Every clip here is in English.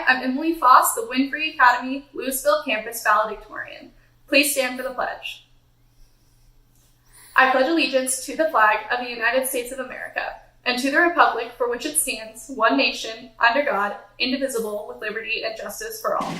I'm Emily Foss, the Winfree Academy, Louisville Campus Valedictorian. Please stand for the pledge. I pledge allegiance to the flag of the United States of America and to the republic for which it stands, one nation, under God, indivisible, with liberty and justice for all.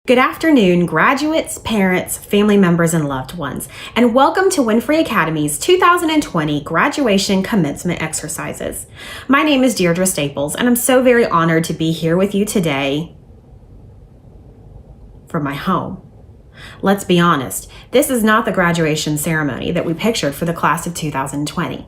Good afternoon, graduates, parents, family members, and loved ones, and welcome to Winfree Academy's 2020 Graduation Commencement Exercises. My name is Deirdre Staples, and I'm so very honored to be here with you today from my home. Let's be honest, this is not the graduation ceremony that we pictured for the class of 2020.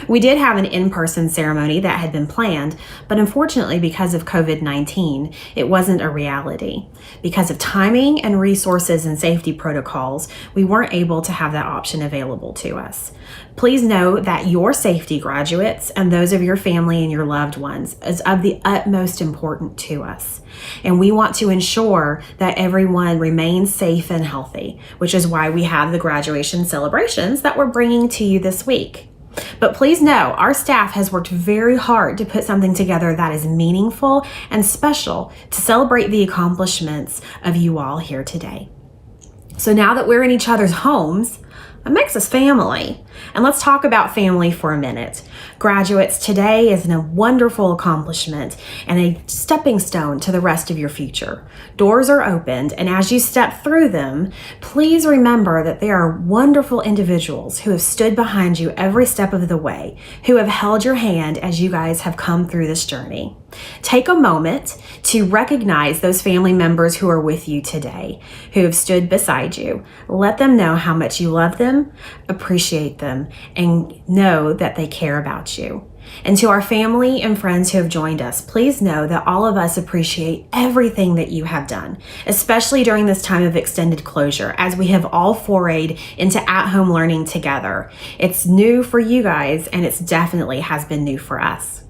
We did have an in-person ceremony that had been planned, but unfortunately because of COVID-19, it wasn't a reality. Because of timing and resources and safety protocols, we weren't able to have that option available to us. Please know that your safety, graduates, and those of your family and your loved ones is of the utmost importance to us. And we want to ensure that everyone remains safe and healthy, which is why we have the graduation celebrations that we're bringing to you this week. But please know, our staff has worked very hard to put something together that is meaningful and special to celebrate the accomplishments of you all here today. So now that we're in each other's homes, it makes us family. And let's talk about family for a minute. Graduates, today is a wonderful accomplishment and a stepping stone to the rest of your future. Doors are opened, and as you step through them, please remember that there are wonderful individuals who have stood behind you every step of the way, who have held your hand as you guys have come through this journey. Take a moment to recognize those family members who are with you today, who have stood beside you. Let them know how much you love them, appreciate them, and know that they care about you. And to our family and friends who have joined us, please know that all of us appreciate everything that you have done, especially during this time of extended closure, as we have all forayed into at-home learning together. It's new for you guys, and it definitely has been new for us.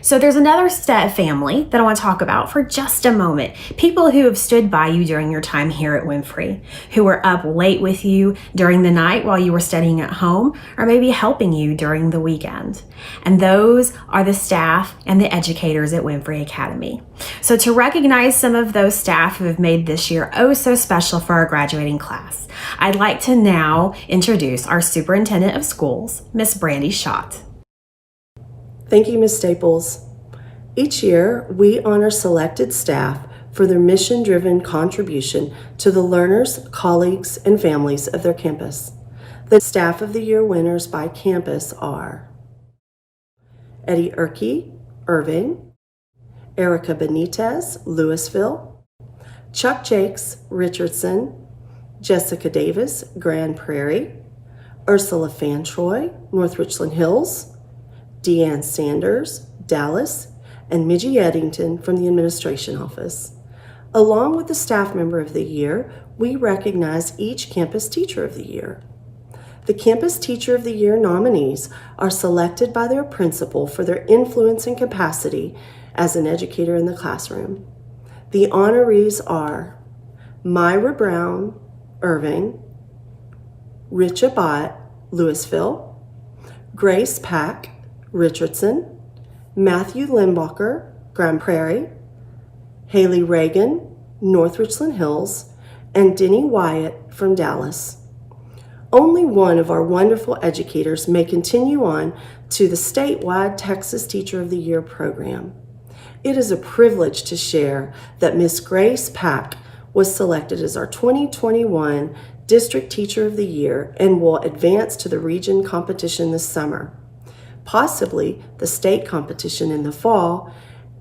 So there's another set of family that I want to talk about for just a moment. People who have stood by you during your time here at Winfree, who were up late with you during the night while you were studying at home, or maybe helping you during the weekend. And those are the staff and the educators at Winfree Academy. So to recognize some of those staff who have made this year oh so special for our graduating class, I'd like to now introduce our Superintendent of Schools, Miss Brandy Schott. Thank you, Ms. Staples. Each year, we honor selected staff for their mission-driven contribution to the learners, colleagues, and families of their campus. The Staff of the Year winners by campus are Eddie Erkey, Irving; Erica Benitez, Louisville; Chuck Jakes, Richardson; Jessica Davis, Grand Prairie; Ursula Fantroy, North Richland Hills; Deanne Sanders, Dallas; and Midgie Eddington from the Administration Office. Along with the Staff Member of the Year, we recognize each Campus Teacher of the Year. The Campus Teacher of the Year nominees are selected by their principal for their influence and capacity as an educator in the classroom. The honorees are Myra Brown, Irving; Rich Abbott, Louisville; Grace Pack, Richardson; Matthew Limbacher, Grand Prairie; Haley Reagan, North Richland Hills, and Denny Wyatt from Dallas. Only one of our wonderful educators may continue on to the statewide Texas Teacher of the Year program. It is a privilege to share that Miss Grace Pack was selected as our 2021 District Teacher of the Year and will advance to the region competition this summer, possibly the state competition in the fall,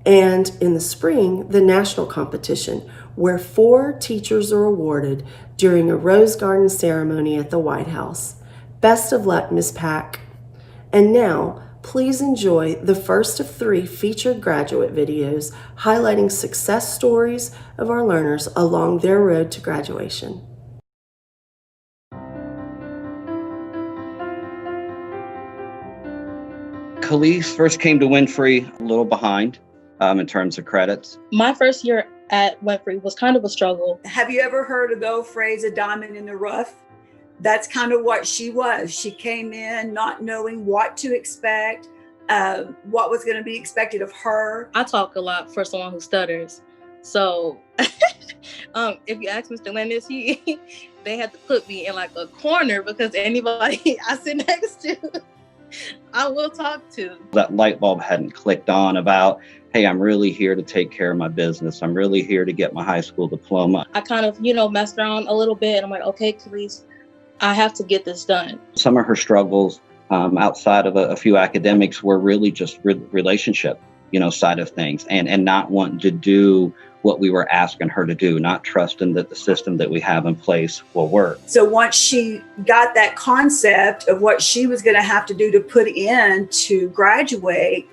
and in the spring, the national competition, where 4 teachers are awarded during a Rose Garden ceremony at the White House. Best of luck, Ms. Pack. And now, please enjoy the first of 3 featured graduate videos highlighting success stories of our learners along their road to graduation. Khalees first came to Winfree a little behind in terms of credits. My first year at Winfree was kind of a struggle. Have you ever heard of the old phrase, a diamond in the rough? That's kind of what she was. She came in not knowing what to expect, what was going to be expected of her. I talk a lot for someone who stutters. So if you ask Mr. Landis, they had to put me in like a corner because anybody I sit next to, I will talk to. That light bulb hadn't clicked on about, hey, I'm really here to take care of my business. I'm really here to get my high school diploma. I kind of, messed around a little bit. And I'm like, okay, Khalees, I have to get this done. Some of her struggles outside of a few academics were really just relationship, side of things and not wanting to do what we were asking her to do, not trusting that the system that we have in place will work. So once she got that concept of what she was going to have to do to put in to graduate,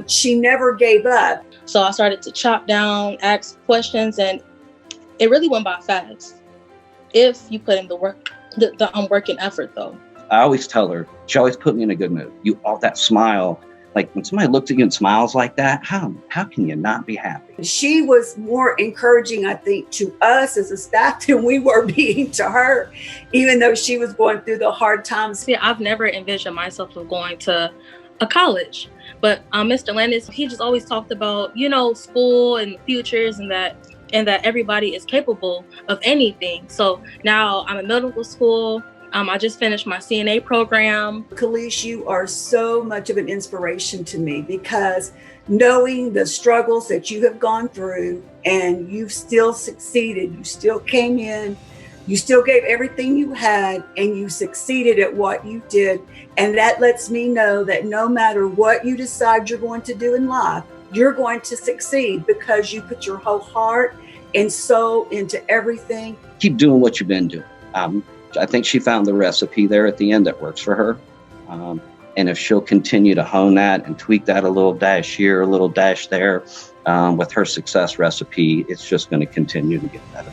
she never gave up. So I started to chop down, ask questions, and it really went by fast. If you put in the work, the work and effort though. I always tell her, she always put me in a good mood. All that smile, like when somebody looks at you and smiles like that, how can you not be happy? She was more encouraging, I think, to us as a staff than we were being to her, even though she was going through the hard times. Yeah, I've never envisioned myself of going to a college, but Mr. Landis, he just always talked about, school and futures and that everybody is capable of anything. So now I'm in medical school. I just finished my CNA program. Khalees, you are so much of an inspiration to me because knowing the struggles that you have gone through and you've still succeeded, you still came in, you still gave everything you had and you succeeded at what you did. And that lets me know that no matter what you decide you're going to do in life, you're going to succeed because you put your whole heart and soul into everything. Keep doing what you've been doing. I think she found the recipe there at the end that works for her. And if she'll continue to hone that and tweak that a little dash here, a little dash there, with her success recipe, it's just going to continue to get better.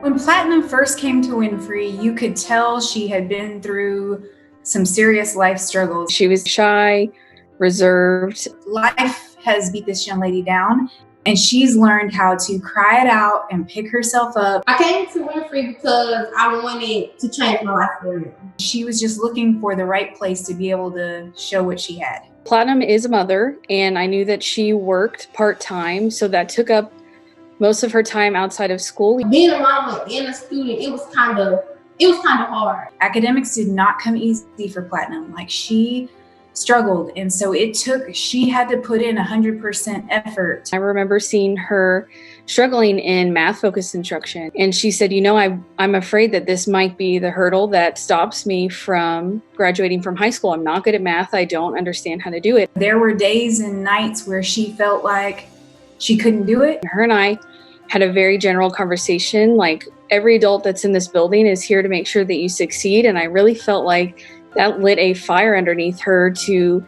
When Platinum first came to Winfree, you could tell she had been through some serious life struggles. She was shy, reserved. Life has beat this young lady down, and she's learned how to cry it out and pick herself up. I came to Winfree because I wanted to change my life for real. She was just looking for the right place to be able to show what she had. Platinum is a mother, and I knew that she worked part-time, so that took up most of her time outside of school. Being a mama and a student, it was kind of hard. Academics did not come easy for Platinum. She struggled, and so she had to put in 100% effort. I remember seeing her struggling in math-focused instruction, and she said, I'm afraid that this might be the hurdle that stops me from graduating from high school. I'm not good at math. I don't understand how to do it. There were days and nights where she felt like she couldn't do it. Her and I had a very general conversation, like every adult that's in this building is here to make sure that you succeed, and I really felt like that lit a fire underneath her to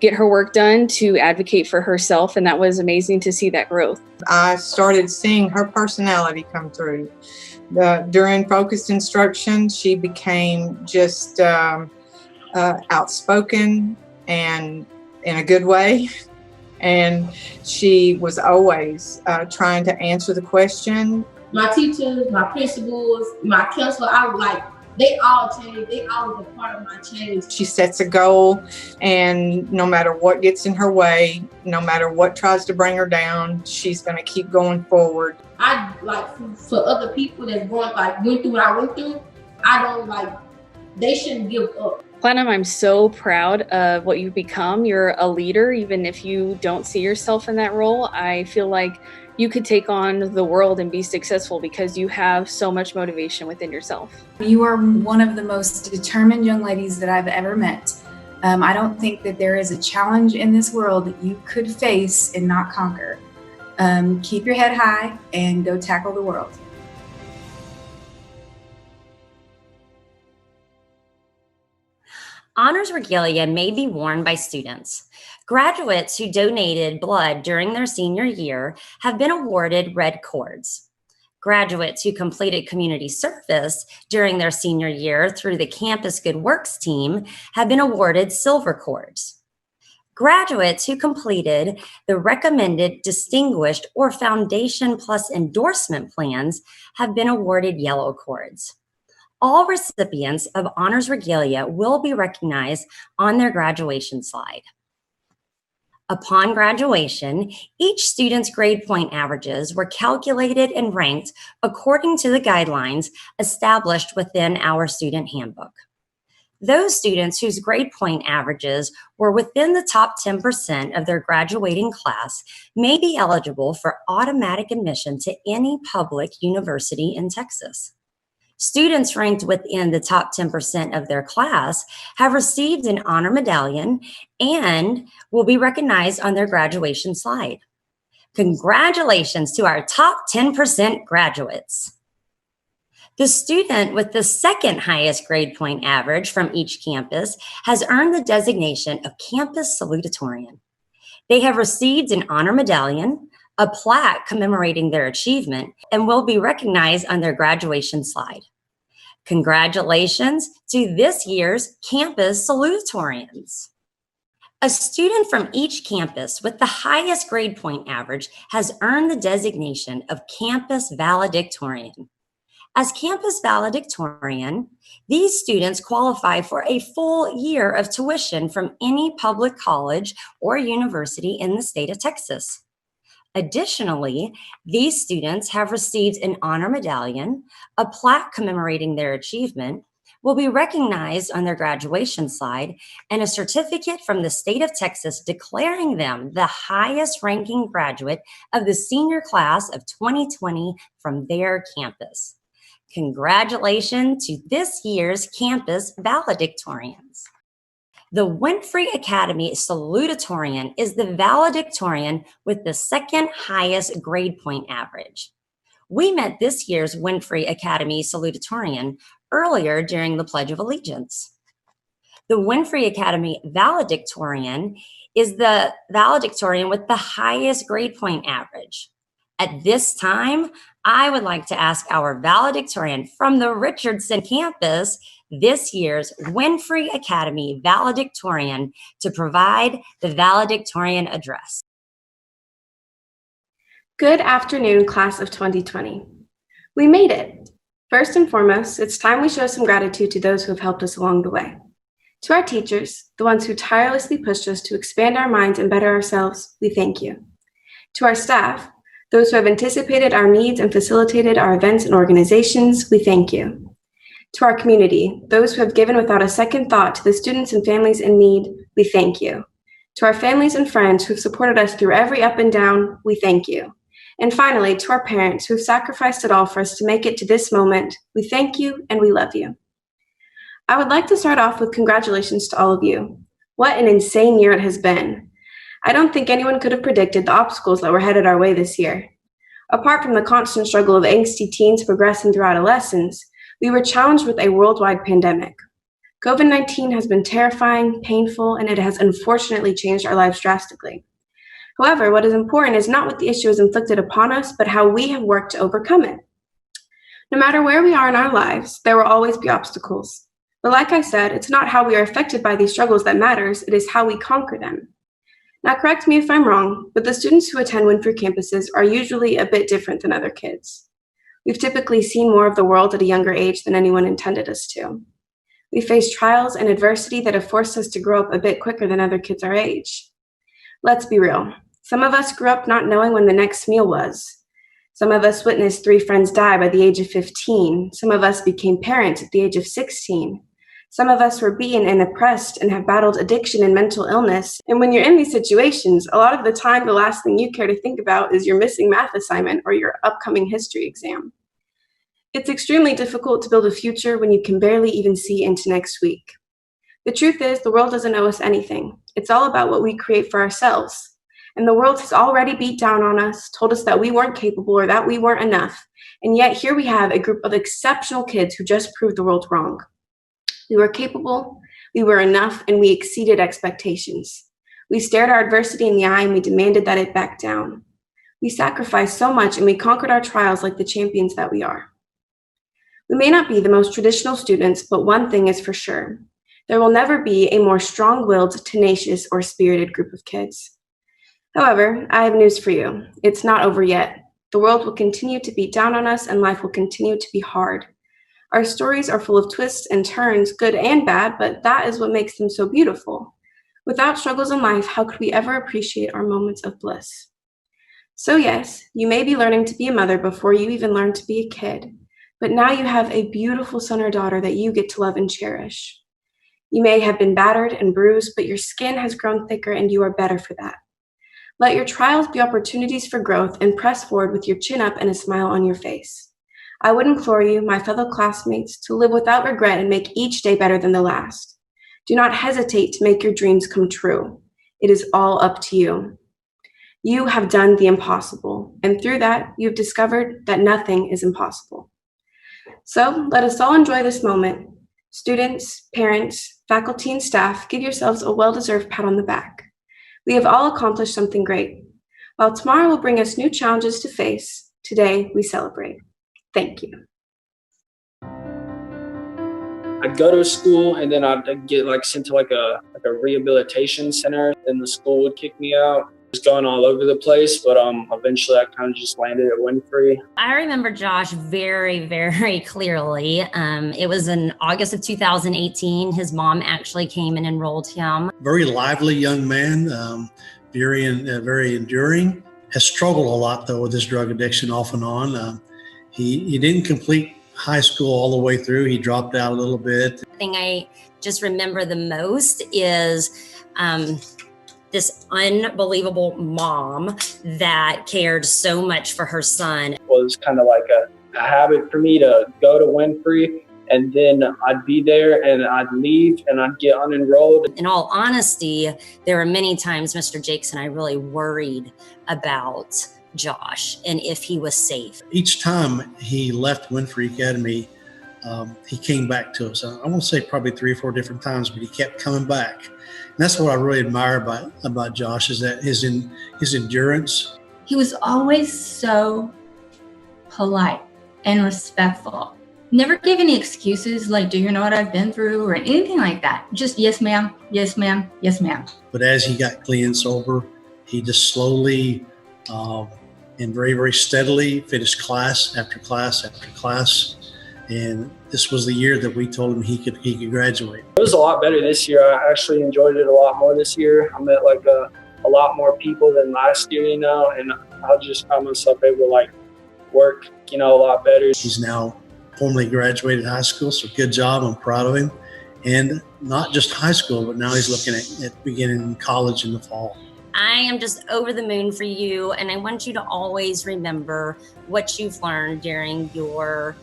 get her work done, to advocate for herself, and that was amazing to see that growth. I started seeing her personality come through. During focused instruction, she became just outspoken and in a good way. And she was always trying to answer the question. My teachers, my principals, my counselor, I would they all change. They always a part of my change. She sets a goal, and no matter what gets in her way, no matter what tries to bring her down, she's going to keep going forward. I like for other people that went through what I went through, I don't they shouldn't give up. Platinum, I'm so proud of what you've become. You're a leader, even if you don't see yourself in that role. I feel like you could take on the world and be successful because you have so much motivation within yourself. You are one of the most determined young ladies that I've ever met. I don't think that there is a challenge in this world that you could face and not conquer. Keep your head high and go tackle the world. Honors regalia may be worn by students. Graduates who donated blood during their senior year have been awarded red cords. Graduates who completed community service during their senior year through the Campus Good Works team have been awarded silver cords. Graduates who completed the recommended, distinguished, or foundation plus endorsement plans have been awarded yellow cords. All recipients of honors regalia will be recognized on their graduation slide. Upon graduation, each student's grade point averages were calculated and ranked according to the guidelines established within our student handbook. Those students whose grade point averages were within the top 10% of their graduating class may be eligible for automatic admission to any public university in Texas. Students ranked within the top 10% of their class have received an honor medallion and will be recognized on their graduation slide. Congratulations to our top 10% graduates. The student with the second highest grade point average from each campus has earned the designation of Campus Salutatorian. They have received an honor medallion, a plaque commemorating their achievement, and will be recognized on their graduation slide. Congratulations to this year's Campus Salutatorians. A student from each campus with the highest grade point average has earned the designation of Campus Valedictorian. As Campus Valedictorian, these students qualify for a full year of tuition from any public college or university in the state of Texas. Additionally, these students have received an honor medallion, a plaque commemorating their achievement, will be recognized on their graduation slide, and a certificate from the state of Texas declaring them the highest ranking graduate of the senior class of 2020 from their campus. Congratulations to this year's Campus Valedictorians. The Winfree Academy Salutatorian is the valedictorian with the second highest grade point average. We met this year's Winfree Academy Salutatorian earlier during the Pledge of Allegiance. The Winfree Academy Valedictorian is the valedictorian with the highest grade point average. At this time, I would like to ask our valedictorian from the Richardson Campus, this year's Winfree Academy Valedictorian, to provide the Valedictorian Address. Good afternoon, class of 2020. We made it. First and foremost, it's time we show some gratitude to those who have helped us along the way. To our teachers, the ones who tirelessly pushed us to expand our minds and better ourselves, we thank you. To our staff, those who have anticipated our needs and facilitated our events and organizations, we thank you. To our community, those who have given without a second thought to the students and families in need, we thank you. To our families and friends who have supported us through every up and down, we thank you. And finally, to our parents who have sacrificed it all for us to make it to this moment, we thank you and we love you. I would like to start off with congratulations to all of you. What an insane year it has been. I don't think anyone could have predicted the obstacles that were headed our way this year. Apart from the constant struggle of angsty teens progressing through adolescence, we were challenged with a worldwide pandemic. COVID-19 has been terrifying, painful, and it has unfortunately changed our lives drastically. However, what is important is not what the issue has inflicted upon us, but how we have worked to overcome it. No matter where we are in our lives, there will always be obstacles. But like I said, it's not how we are affected by these struggles that matters, it is how we conquer them. Now, correct me if I'm wrong, but the students who attend Winfree campuses are usually a bit different than other kids. We've typically seen more of the world at a younger age than anyone intended us to. We face trials and adversity that have forced us to grow up a bit quicker than other kids our age. Let's be real. Some of us grew up not knowing when the next meal was. Some of us witnessed 3 friends die by the age of 15. Some of us became parents at the age of 16. Some of us were beaten and oppressed and have battled addiction and mental illness. And when you're in these situations, a lot of the time, the last thing you care to think about is your missing math assignment or your upcoming history exam. It's extremely difficult to build a future when you can barely even see into next week. The truth is, the world doesn't owe us anything. It's all about what we create for ourselves. And the world has already beat down on us, told us that we weren't capable or that we weren't enough. And yet here we have a group of exceptional kids who just proved the world wrong. We were capable, we were enough, and we exceeded expectations. We stared our adversity in the eye and we demanded that it back down. We sacrificed so much and we conquered our trials like the champions that we are. We may not be the most traditional students, but one thing is for sure. There will never be a more strong-willed, tenacious, or spirited group of kids. However, I have news for you. It's not over yet. The world will continue to beat down on us and life will continue to be hard. Our stories are full of twists and turns, good and bad, but that is what makes them so beautiful. Without struggles in life, how could we ever appreciate our moments of bliss? So yes, you may be learning to be a mother before you even learn to be a kid, but now you have a beautiful son or daughter that you get to love and cherish. You may have been battered and bruised, but your skin has grown thicker and you are better for that. Let your trials be opportunities for growth and press forward with your chin up and a smile on your face. I would implore you, my fellow classmates, to live without regret and make each day better than the last. Do not hesitate to make your dreams come true. It is all up to you. You have done the impossible, and through that, you've discovered that nothing is impossible. So let us all enjoy this moment. Students, parents, faculty, and staff, give yourselves a well-deserved pat on the back. We have all accomplished something great. While tomorrow will bring us new challenges to face, today we celebrate. Thank you. I'd go to school and then I'd get sent to a rehabilitation center, and the school would kick me out. Just going all over the place, but eventually I kind of just landed at Winfree. I remember Josh very, very clearly. It was in August of 2018. His mom actually came and enrolled him. Very lively young man, very enduring. Has struggled a lot though with his drug addiction off and on. He didn't complete high school all the way through. He dropped out a little bit. The thing I just remember the most is this unbelievable mom that cared so much for her son. It was kind of like a habit for me to go to Winfree, and then I'd be there and I'd leave and I'd get unenrolled. In all honesty, there were many times Mr. Jakes and I really worried about Josh and if he was safe. Each time he left Winfree Academy, he came back to us. I won't say probably 3 or 4 different times, but he kept coming back. And that's what I really admire about Josh, is that his endurance. He was always so polite and respectful. Never gave any excuses like, do you know what I've been through, or anything like that. Just yes, ma'am, yes, ma'am, yes, ma'am. But as he got clean and sober, he just slowly and very, very steadily finished class after class after class. And this was the year that we told him he could graduate. It was a lot better this year. I actually enjoyed it a lot more this year. I met a lot more people than last year, and I just found myself able to work, a lot better. He's now formally graduated high school, so good job. I'm proud of him. And not just high school, but now he's looking at beginning college in the fall. I am just over the moon for you, and I want you to always remember what you've learned during your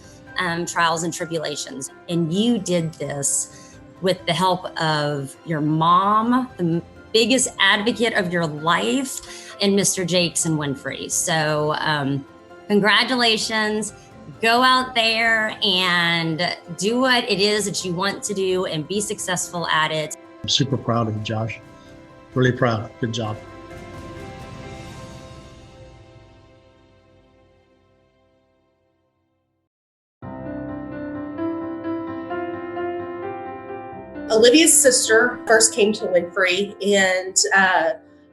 trials and tribulations. And you did this with the help of your mom, the biggest advocate of your life, and Mr. Jakes and Winfree. So congratulations. Go out there and do what it is that you want to do and be successful at it. I'm super proud of you, Josh. Really proud. Good job. Olivia's sister first came to Winfree, and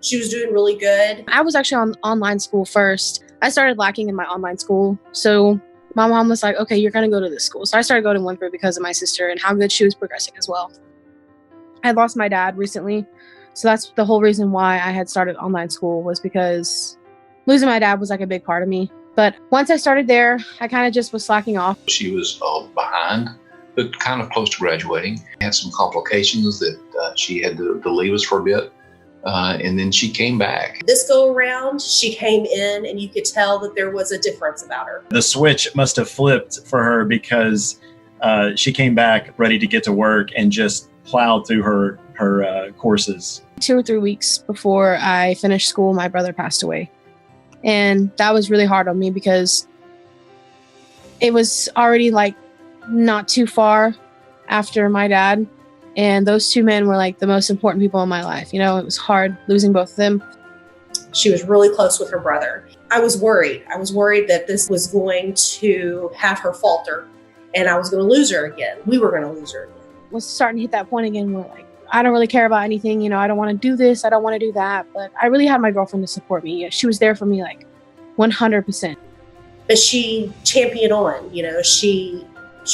she was doing really good. I was actually on online school first. I started lacking in my online school. So my mom was like, okay, you're going to go to this school. So I started going to Winfree because of my sister and how good she was progressing as well. I had lost my dad recently. So that's the whole reason why I had started online school, was because losing my dad was like a big part of me. But once I started there, I kind of just was slacking off. She was behind, but kind of close to graduating. Had some complications that she had to leave us for a bit. And then she came back. This go around, she came in and you could tell that there was a difference about her. The switch must have flipped for her, because she came back ready to get to work and just plowed through her courses. 2 or 3 weeks before I finished school, my brother passed away. And that was really hard on me because it was already like not too far after my dad. And those two men were like the most important people in my life. You know, it was hard losing both of them. She was really close with her brother. I was worried. I was worried that this was going to have her falter and I was going to lose her again. We were going to lose her again. Was starting to hit that point again where like, I don't really care about anything. You know, I don't want to do this. I don't want to do that. But I really had my girlfriend to support me. She was there for me like 100%. But she championed on, you know, she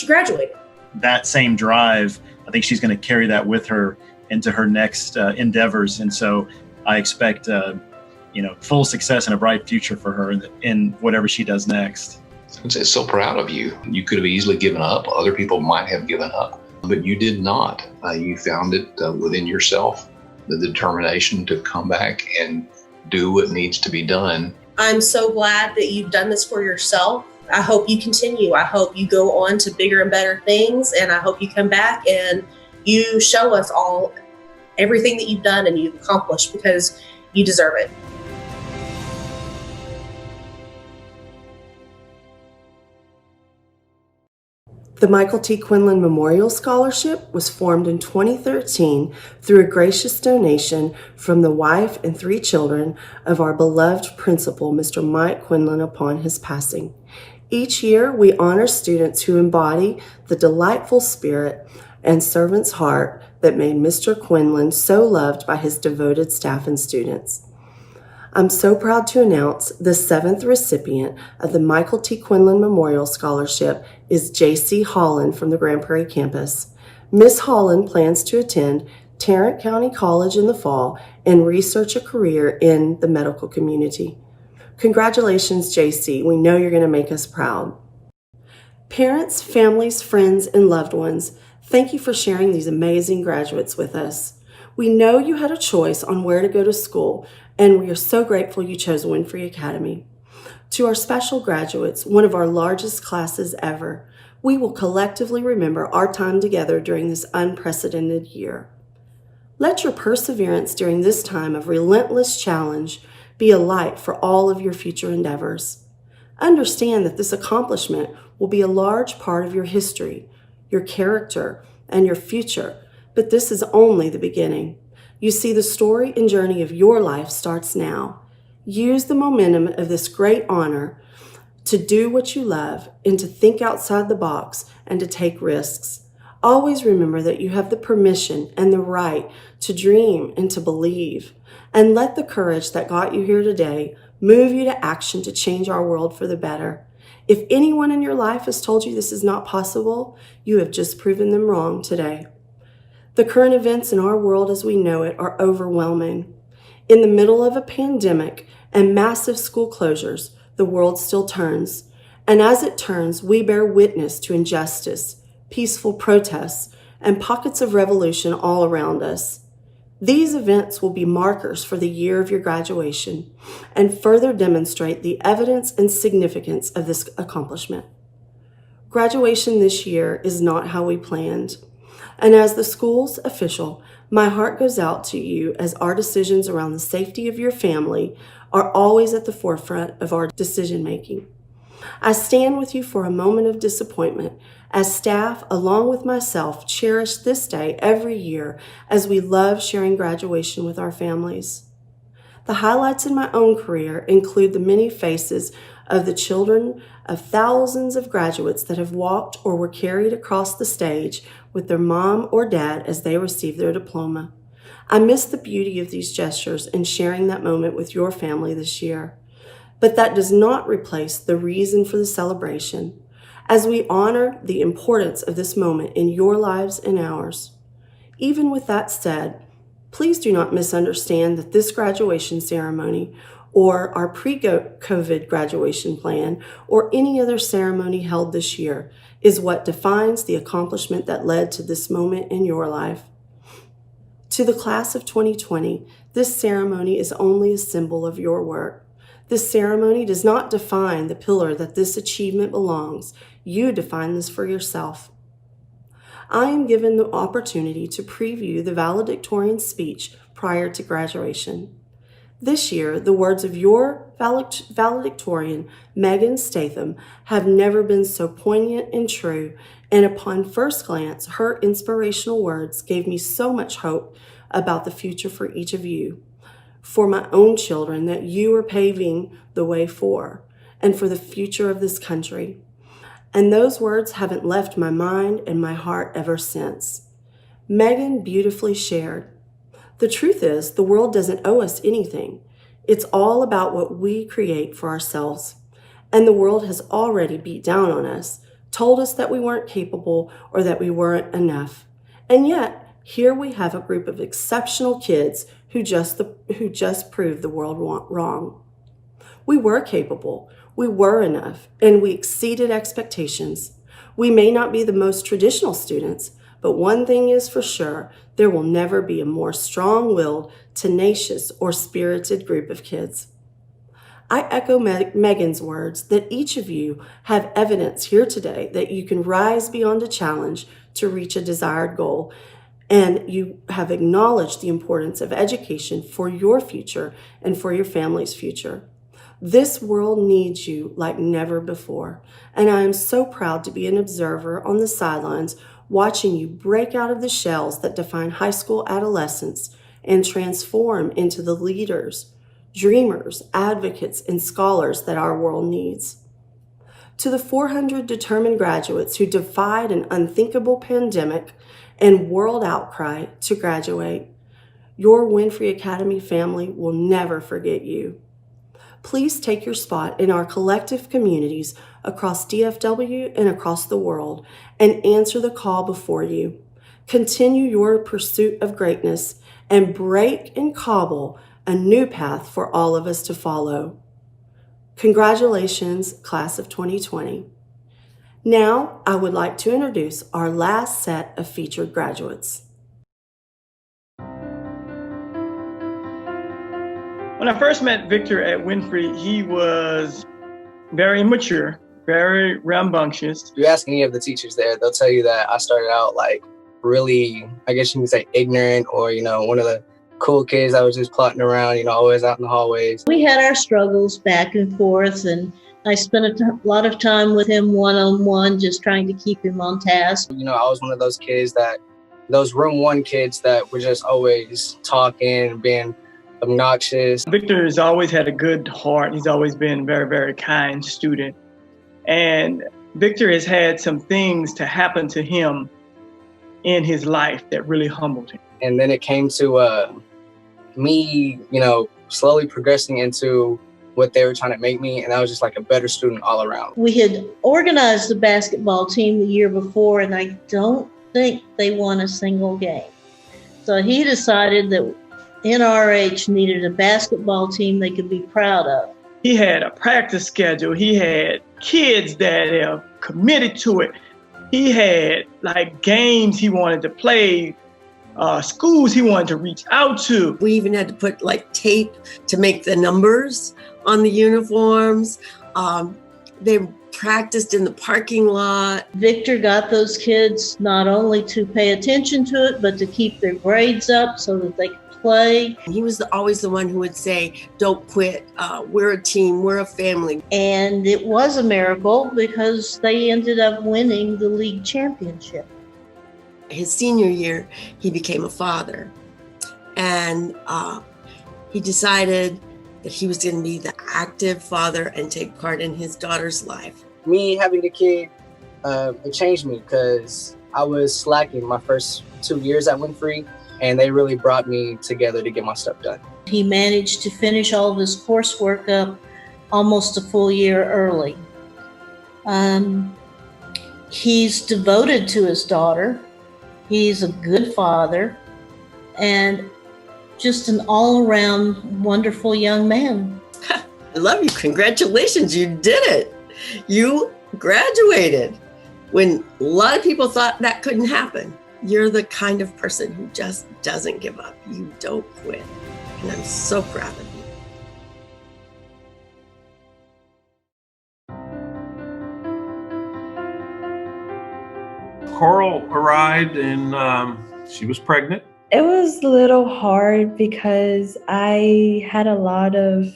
graduated. That same drive, I think she's going to carry that with her into her next endeavors. And so I expect, full success and a bright future for her in whatever she does next. I'm so proud of you. You could have easily given up. Other people might have given up, but you did not. You found it within yourself, the determination to come back and do what needs to be done. I'm so glad that you've done this for yourself. I hope you continue. I hope you go on to bigger and better things. And I hope you come back and you show us all everything that you've done and you've accomplished, because you deserve it. The Michael T. Quinlan Memorial Scholarship was formed in 2013 through a gracious donation from the wife and 3 children of our beloved principal, Mr. Mike Quinlan, upon his passing. Each year, we honor students who embody the delightful spirit and servant's heart that made Mr. Quinlan so loved by his devoted staff and students. I'm so proud to announce the 7th recipient of the Michael T. Quinlan Memorial Scholarship is J.C. Holland from the Grand Prairie campus. Miss Holland plans to attend Tarrant County College in the fall and research a career in the medical community. Congratulations, J.C. We know you're going to make us proud. Parents, families, friends, and loved ones, thank you for sharing these amazing graduates with us. We know you had a choice on where to go to school, and we are so grateful you chose Winfree Academy. To our special graduates, one of our largest classes ever, we will collectively remember our time together during this unprecedented year. Let your perseverance during this time of relentless challenge be a light for all of your future endeavors. Understand that this accomplishment will be a large part of your history, your character, and your future, but this is only the beginning. You see, the story and journey of your life starts now. Use the momentum of this great honor to do what you love and to think outside the box and to take risks. Always remember that you have the permission and the right to dream and to believe. And let the courage that got you here today move you to action to change our world for the better. If anyone in your life has told you this is not possible, you have just proven them wrong today. The current events in our world as we know it are overwhelming. In the middle of a pandemic and massive school closures, the world still turns. And as it turns, we bear witness to injustice, peaceful protests, and pockets of revolution all around us. These events will be markers for the year of your graduation and further demonstrate the evidence and significance of this accomplishment. Graduation this year is not how we planned. And as the school's official, my heart goes out to you as our decisions around the safety of your family are always at the forefront of our decision making. I stand with you for a moment of disappointment as staff, along with myself, cherish this day every year as we love sharing graduation with our families. The highlights in my own career include the many faces of the children of thousands of graduates that have walked or were carried across the stage with their mom or dad as they received their diploma. I miss the beauty of these gestures and sharing that moment with your family this year. But that does not replace the reason for the celebration. as we honor the importance of this moment in your lives and ours. Even with that said, please do not misunderstand that this graduation ceremony or our pre-COVID graduation plan or any other ceremony held this year is what defines the accomplishment that led to this moment in your life. To the class of 2020, this ceremony is only a symbol of your work. This ceremony does not define the pillar that this achievement belongs. You define this for yourself. I am given the opportunity to preview the valedictorian speech prior to graduation. This year, the words of your valedictorian, Megan Statham, have never been so poignant and true, and upon first glance, her inspirational words gave me so much hope about the future for each of you, for my own children that you are paving the way for, and for the future of this country. And those words haven't left my mind and my heart ever since. Megan beautifully shared. The truth is, the world doesn't owe us anything. It's all about what we create for ourselves. And the world has already beat down on us, told us that we weren't capable or that we weren't enough. And yet, here we have a group of exceptional kids who just proved the world wrong. We were capable. We were enough, and we exceeded expectations. We may not be the most traditional students, but one thing is for sure, there will never be a more strong-willed, tenacious, or spirited group of kids. I echo Megan's words that each of you have evidence here today that you can rise beyond a challenge to reach a desired goal, and you have acknowledged the importance of education for your future and for your family's future. This world needs you like never before, and I am so proud to be an observer on the sidelines watching you break out of the shells that define high school adolescence and transform into the leaders, dreamers, advocates, and scholars that our world needs. To the 400 determined graduates who defied an unthinkable pandemic and world outcry to graduate, your Winfree Academy family will never forget you. Please take your spot in our collective communities across DFW and across the world and answer the call before you. Continue your pursuit of greatness and break and cobble a new path for all of us to follow. Congratulations, class of 2020. Now, I would like to introduce our last set of featured graduates. When I first met Victor at Winfree, he was very immature, very rambunctious. If you ask any of the teachers there, they'll tell you that I started out like really, I guess you can say ignorant, or, one of the cool kids that was just plotting around, always out in the hallways. We had our struggles back and forth, and I spent a lot of time with him one-on-one, just trying to keep him on task. I was one of those kids those room one kids that were just always talking and being obnoxious. Victor has always had a good heart. He's always been a very, very kind student. And Victor has had some things to happen to him in his life that really humbled him. And then it came to me, slowly progressing into what they were trying to make me. And I was just like a better student all around. We had organized the basketball team the year before, and I don't think they won a single game. So he decided that NRH needed a basketball team they could be proud of. He had a practice schedule. He had kids that have committed to it. He had games he wanted to play, schools he wanted to reach out to. We even had to put tape to make the numbers on the uniforms. They practiced in the parking lot. Victor got those kids not only to pay attention to it, but to keep their grades up so that they could play. He was always the one who would say, don't quit, we're a team, we're a family. And it was a miracle because they ended up winning the league championship. His senior year, he became a father. And he decided that he was going to be the active father and take part in his daughter's life. Me having a kid, it changed me because I was slacking my first 2 years at Winfree. And they really brought me together to get my stuff done. He managed to finish all of his coursework up almost a full year early. He's devoted to his daughter. He's a good father and just an all-around wonderful young man. I love you. Congratulations. You did it. You graduated when a lot of people thought that couldn't happen. You're the kind of person who just doesn't give up. You don't quit. And I'm so proud of you. Coral arrived and she was pregnant. It was a little hard because I had a lot of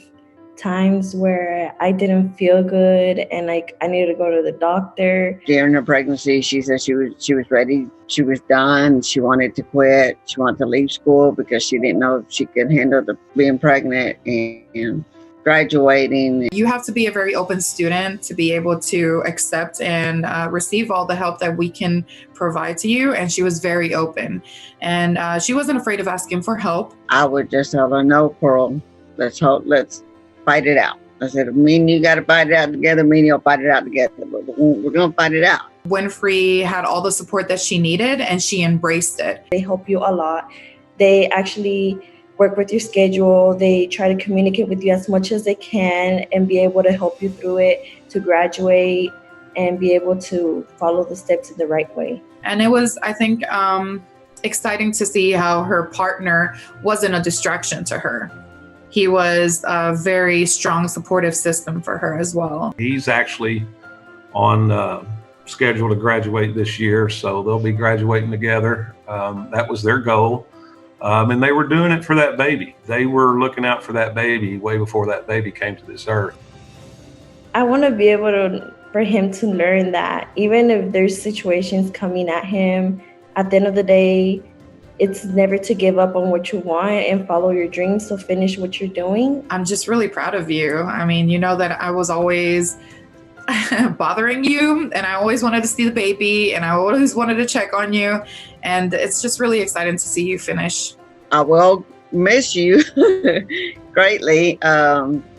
times where I didn't feel good and like I needed to go to the doctor. During her pregnancy, she said she was ready. She was done. She wanted to quit. She wanted to leave school because she didn't know if she could handle being pregnant and graduating. You have to be a very open student to be able to accept and receive all the help that we can provide to you. And she was very open, and she wasn't afraid of asking for help. I would just tell her, no, Coral, let's fight it out. I said, me and you got to fight it out together. Me and you'll fight it out together. But we're going to fight it out. Winfree had all the support that she needed, and she embraced it. They help you a lot. They actually work with your schedule. They try to communicate with you as much as they can and be able to help you through it to graduate and be able to follow the steps in the right way. And it was, I think, exciting to see how her partner wasn't a distraction to her. He was a very strong supportive system for her as well. He's actually on schedule to graduate this year, so they'll be graduating together. That was their goal. And they were doing it for that baby. They were looking out for that baby way before that baby came to this earth. I want to be able for him to learn that even if there's situations coming at him, at the end of the day, it's never to give up on what you want and follow your dreams. So finish what you're doing. I'm just really proud of you. I mean, you know that I was always bothering you, and I always wanted to see the baby, and I always wanted to check on you. And it's just really exciting to see you finish. I will miss you greatly.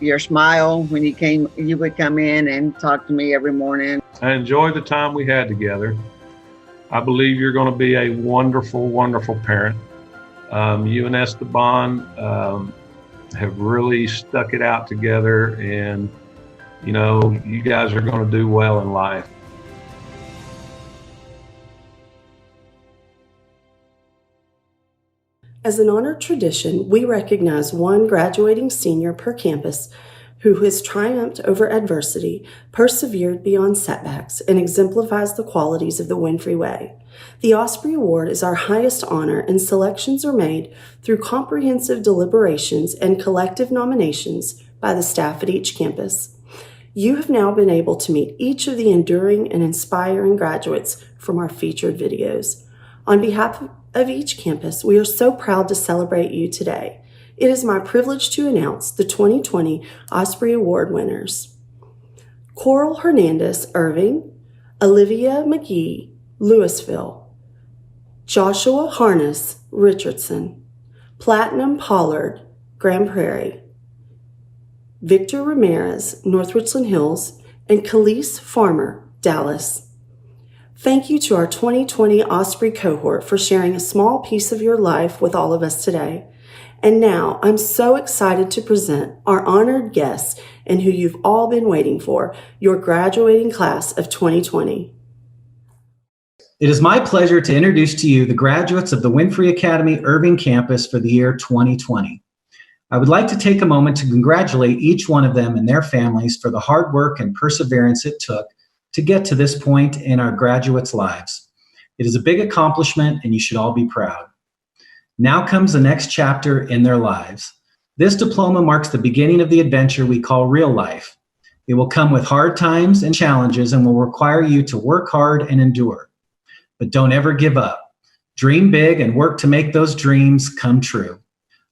Your smile when you would come in and talk to me every morning. I enjoyed the time we had together. I believe you're going to be a wonderful, wonderful parent. You and Esteban have really stuck it out together, and you know, you guys are going to do well in life. As an honored tradition, we recognize one graduating senior per campus who has triumphed over adversity, persevered beyond setbacks, and exemplifies the qualities of the Winfree way. The Osprey Award is our highest honor, and selections are made through comprehensive deliberations and collective nominations by the staff at each campus. You have now been able to meet each of the enduring and inspiring graduates from our featured videos. On behalf of each campus, we are so proud to celebrate you today. It is my privilege to announce the 2020 Osprey Award winners. Coral Hernandez, Irving; Olivia McGee, Louisville; Joshua Harness, Richardson; Platinum Pollard, Grand Prairie; Victor Ramirez, North Richland Hills; and Khalees Farmer, Dallas. Thank you to our 2020 Osprey cohort for sharing a small piece of your life with all of us today. And now I'm so excited to present our honored guests and who you've all been waiting for, your graduating class of 2020. It is my pleasure to introduce to you the graduates of the Winfree Academy Irving campus for the year 2020. I would like to take a moment to congratulate each one of them and their families for the hard work and perseverance it took to get to this point in our graduates' lives. It is a big accomplishment, and you should all be proud. Now comes the next chapter in their lives. This diploma marks the beginning of the adventure we call real life. It will come with hard times and challenges and will require you to work hard and endure. But don't ever give up. Dream big and work to make those dreams come true.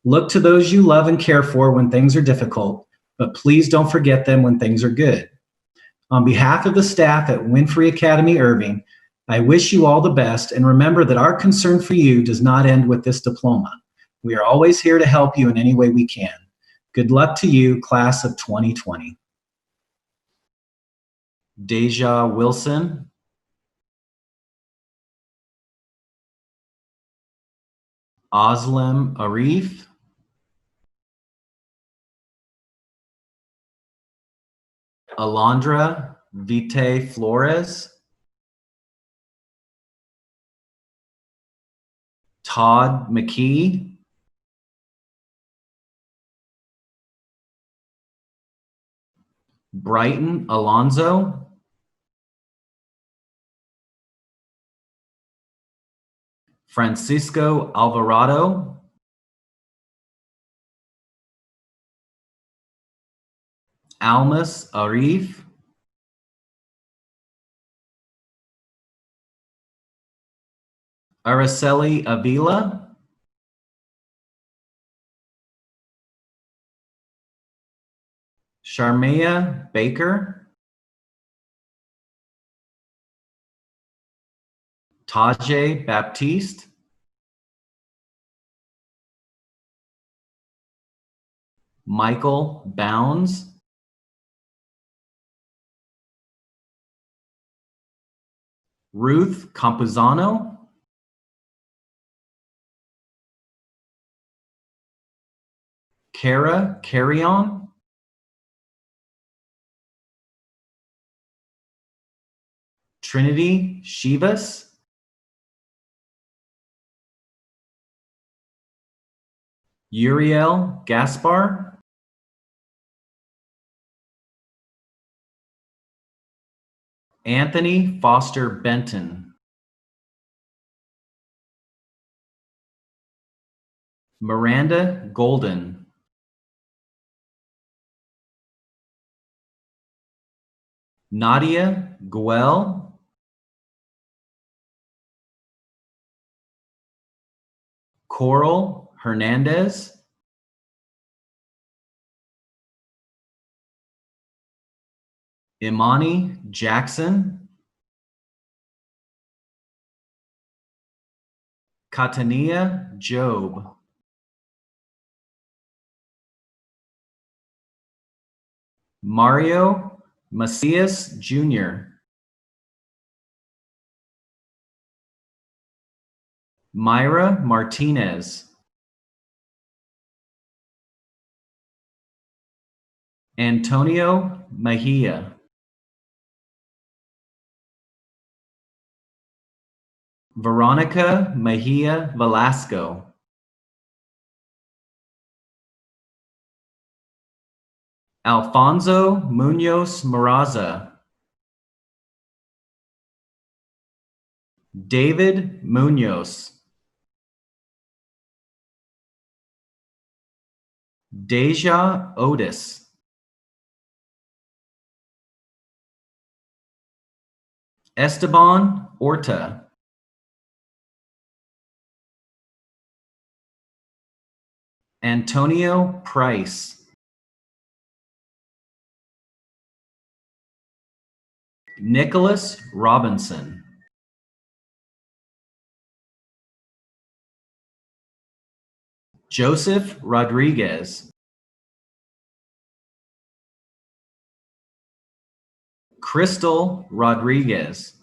Look to those you love and care for when things are difficult, but please don't forget them when things are good. On behalf of the staff at Winfree Academy Irving, I wish you all the best, and remember that our concern for you does not end with this diploma. We are always here to help you in any way we can. Good luck to you, class of 2020. Deja Wilson, Aslam Arif, Alondra Vite Flores, Todd McKee, Brighton Alonzo, Francisco Alvarado, Almas Arif, Araceli Avila, Sharmea Baker, Tajay Baptiste, Michael Bounds, Ruth Campuzano, Kara Carrion, Trinity Shivas, Uriel Gaspar, Anthony Foster Benton, Miranda Golden, Nadia Guel, Coral Hernandez, Imani Jackson, Katania Job, Mario Macias Jr., Myra Martinez, Antonio Mejia, Veronica Mejia Velasco, Alfonso Munoz Moraza, David Munoz, Deja Otis, Esteban Orta, Antonio Price, Nicholas Robinson, Joseph Rodriguez, Crystal Rodriguez,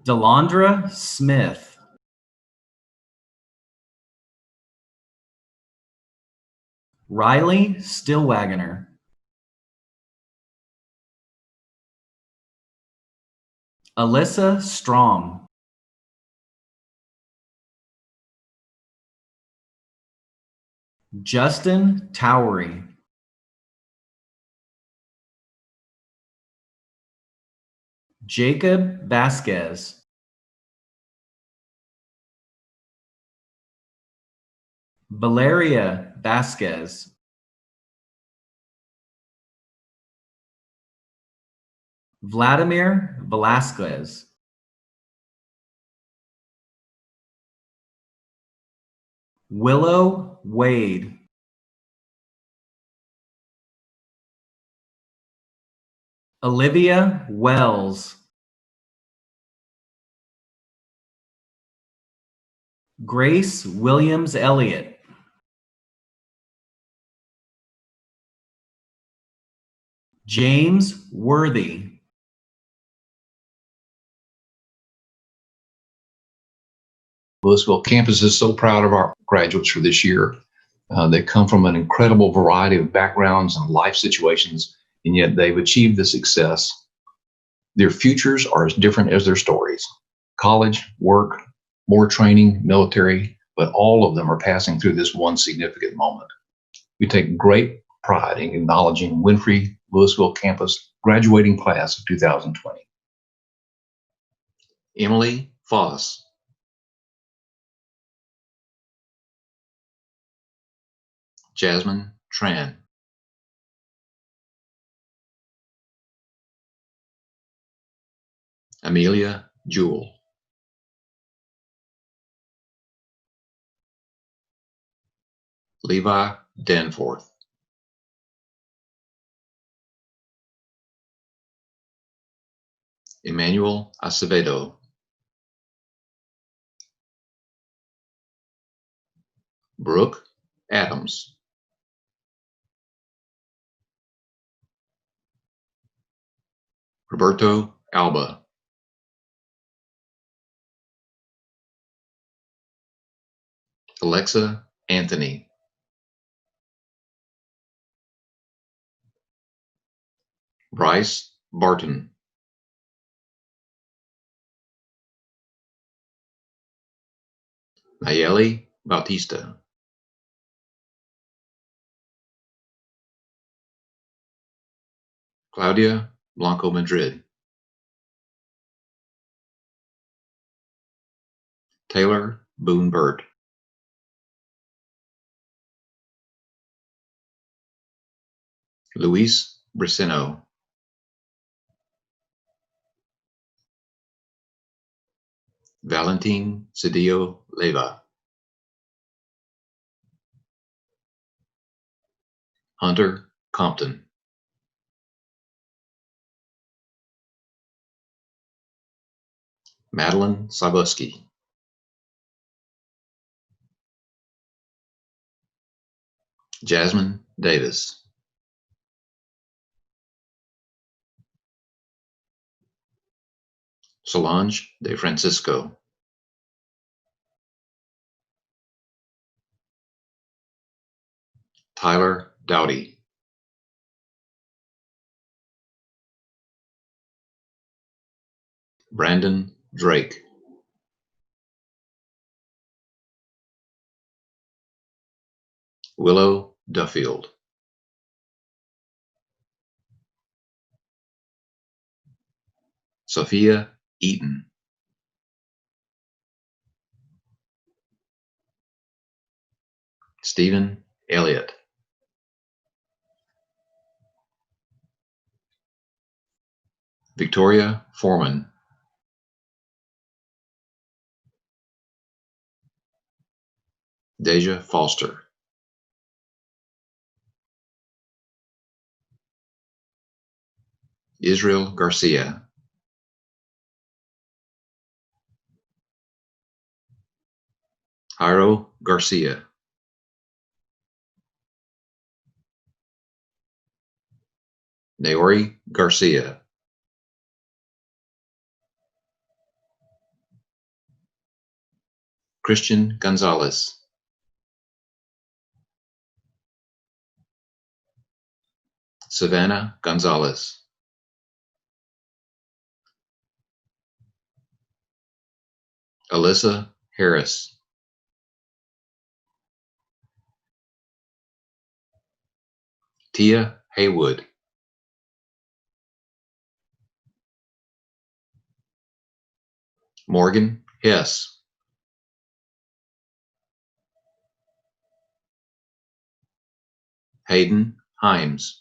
Delandra Smith, Riley Stillwagoner, Alyssa Strom, Justin Towery, Jacob Vasquez, Valeria Vasquez, Vladimir Velasquez, Willow Wade, Olivia Wells, Grace Williams Elliott, James Worthy, Louisville Campus is so proud of our graduates for this year. They come from an incredible variety of backgrounds and life situations, and yet they've achieved the success. Their futures are as different as their stories. College, work, more training, military, but all of them are passing through this one significant moment. We take great pride in acknowledging Winfree Louisville Campus graduating class of 2020. Emily Foss. Jasmine Tran. Amelia Jewell. Levi Danforth. Emmanuel Acevedo. Brooke Adams. Roberto Alba. Alexa Anthony. Bryce Barton. Nayeli Bautista. Claudia Blanco Madrid. Taylor Boone Burt. Luis Briceno. Valentin Cedillo Leva. Hunter Compton. Madeline Sabuski. Jasmine Davis. Solange De Francisco. Tyler Dowdy. Brandon Drake. Willow Duffield. Sophia Eaton. Stephen Elliott. Victoria Foreman. Deja Foster. Israel Garcia. Jairo Garcia. Naori Garcia. Christian Gonzalez. Savannah Gonzalez. Alyssa Harris. Tia Haywood. Morgan Hess. Hayden Himes.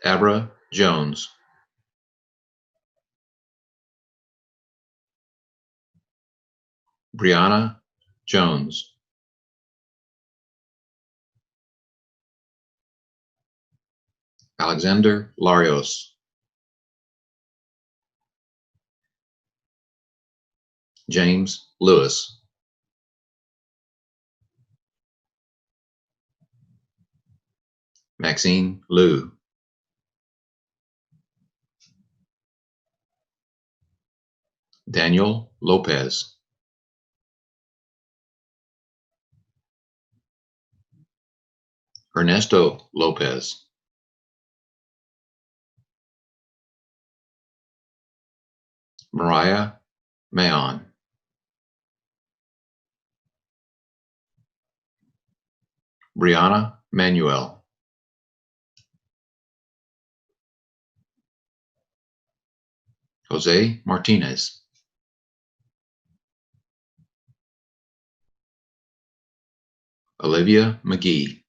Abra Jones. Brianna Jones. Alexander Larios. James Lewis. Maxine Liu. Daniel Lopez. Ernesto Lopez. Mariah Mahon. Brianna Manuel. Jose Martinez. Olivia McGee.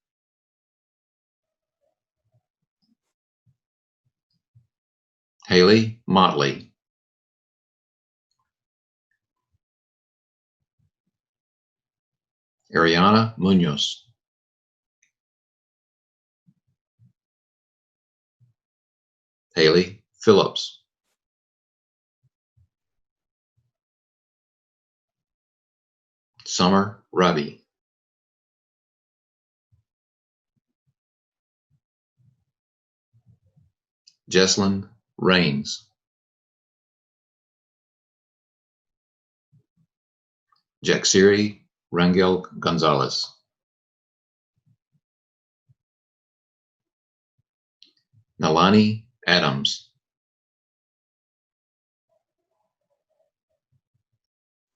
Haley Motley. Ariana Munoz. Haley Phillips. Summer Ravi. Jesslyn Rains. Jacksiri Rangel Gonzalez. Nalani Adams.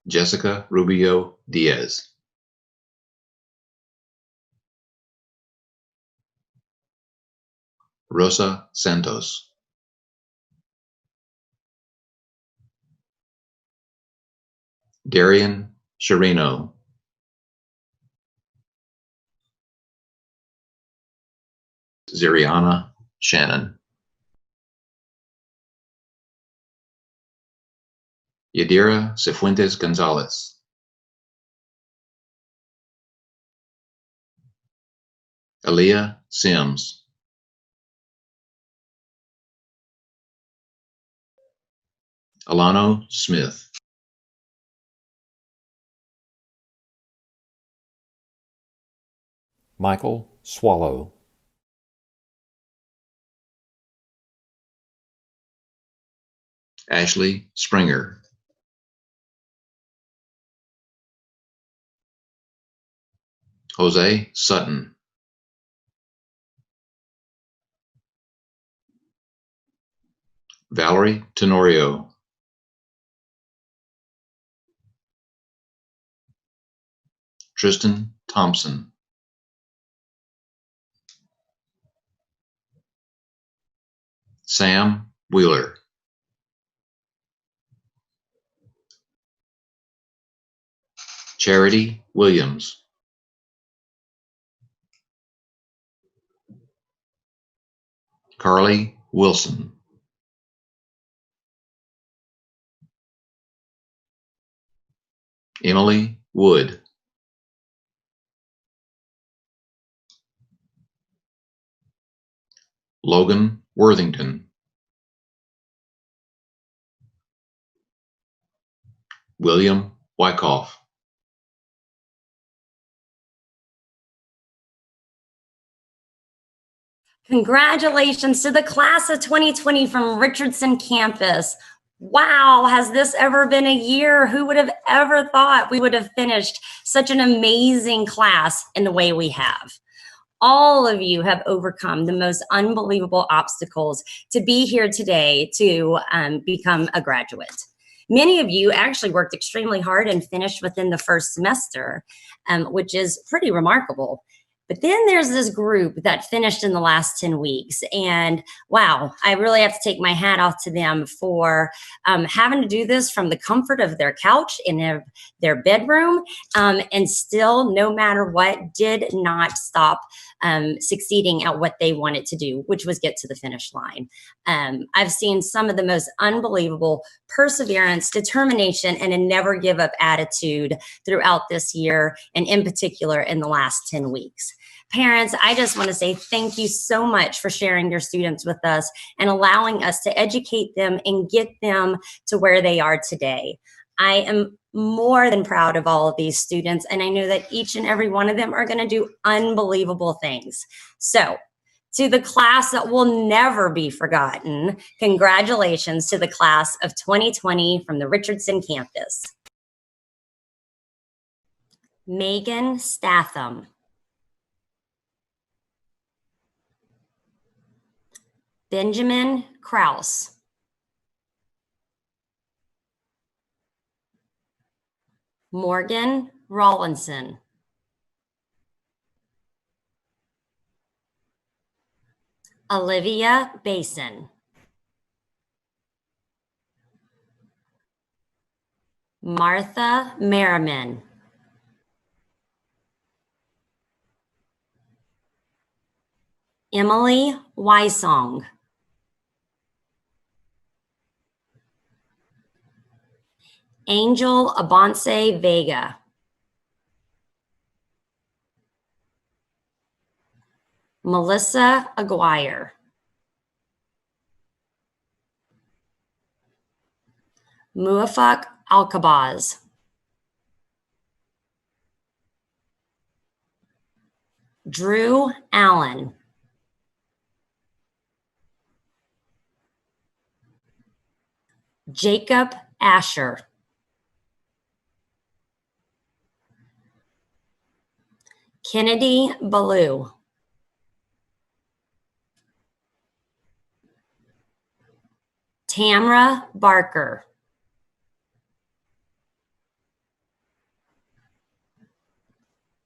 Jessica Rubio Diaz. Rosa Santos. Darian Chirino. Ziriana Shannon. Yadira Cifuentes Gonzalez. Aaliyah Sims. Alano Smith. Michael Swallow. Ashley Springer. Jose Sutton. Valerie Tenorio. Tristan Thompson. Sam Wheeler. Charity Williams. Carly Wilson. Emily Wood. Logan Worthington. William Wyckoff. Congratulations to the class of 2020 from Richardson Campus. Wow, has this ever been a year? Who would have ever thought we would have finished such an amazing class in the way we have? All of you have overcome the most unbelievable obstacles to be here today to become a graduate. Many of you actually worked extremely hard and finished within the first semester, which is pretty remarkable. But then there's this group that finished in the last 10 weeks. And wow, I really have to take my hat off to them for having to do this from the comfort of their couch in their bedroom. And still, no matter what, did not stop succeeding at what they wanted to do, which was get to the finish line. I've seen some of the most unbelievable perseverance, determination, and a never give up attitude throughout this year, and in particular in the last 10 weeks. Parents, I just want to say thank you so much for sharing your students with us and allowing us to educate them and get them to where they are today. I am more than proud of all of these students, and I know that each and every one of them are going to do unbelievable things. So To the class that will never be forgotten, congratulations to the class of 2020 from the Richardson Campus. Megan Statham. Benjamin Kraus. Morgan Rawlinson. Olivia Basin. Martha Merriman. Emily Wysong. Angel Abonce Vega. Melissa Aguirre. Muafak Alkabaz. Drew Allen. Jacob Asher. Kennedy Ballou. Tamra Barker.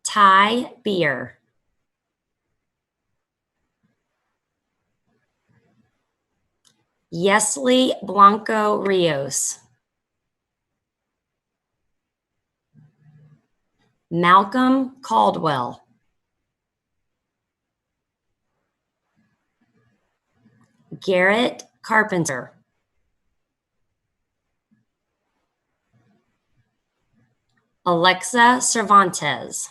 Ty Beer. Yesley Blanco Rios. Malcolm Caldwell. Garrett Carpenter. Alexa Cervantes.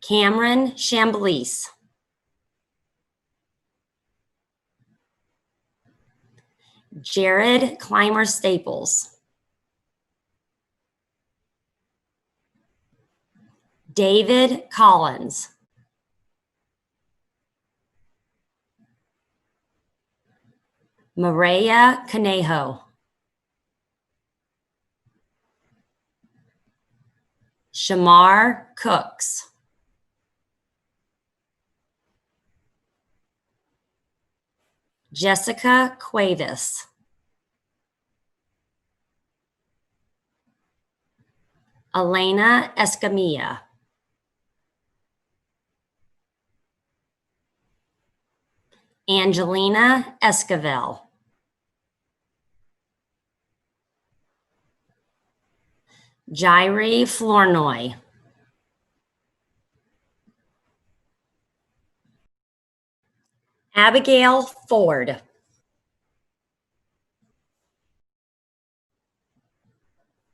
Cameron Chambliss. Jared Clymer Staples. David Collins. Maria Conejo. Shamar Cooks. Jessica Cuevas. Elena Escamilla. Angelina Esquivel. Jairi Flournoy. Abigail Ford.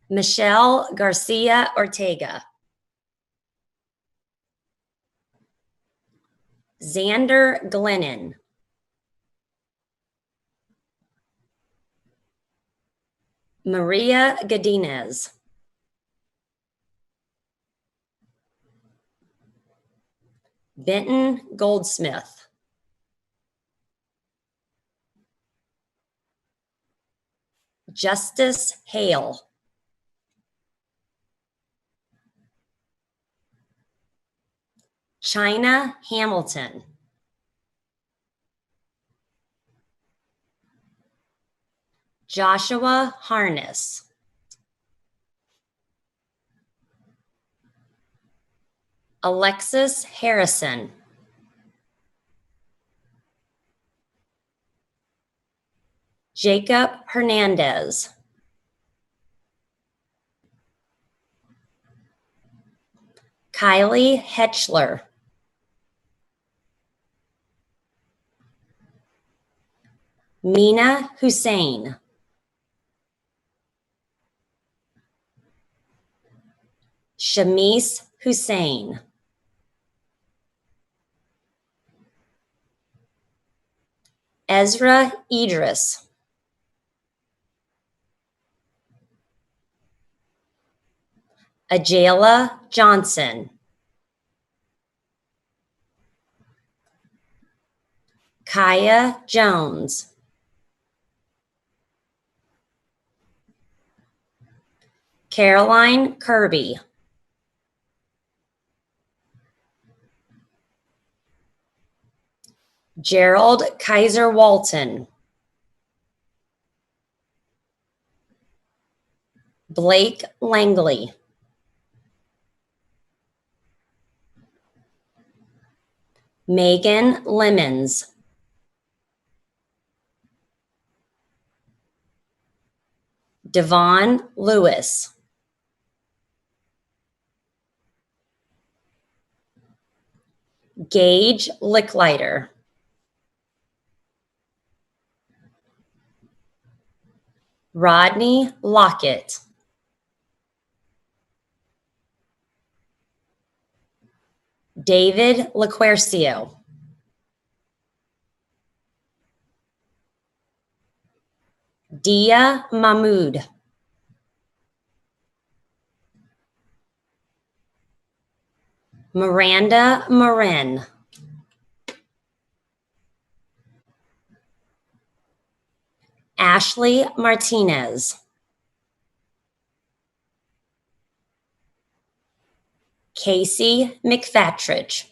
Michelle Garcia Ortega. Xander Glennon. Maria Godinez. Benton Goldsmith. Justice Hale. China Hamilton. Joshua Harness. Alexis Harrison. Jacob Hernandez. Kylie Hetchler. Mina Hussein. Shamis Hussein. Ezra Idris. Ajayla Johnson, Kaya Jones, Caroline Kirby, Gerald Kaiser Walton, Blake Langley, Megan Lemons, Devon Lewis, Gage Licklider, Rodney Lockett, David LaQuercio, Dia Mahmood, Miranda Marin, Ashley Martinez, Casey McFatridge,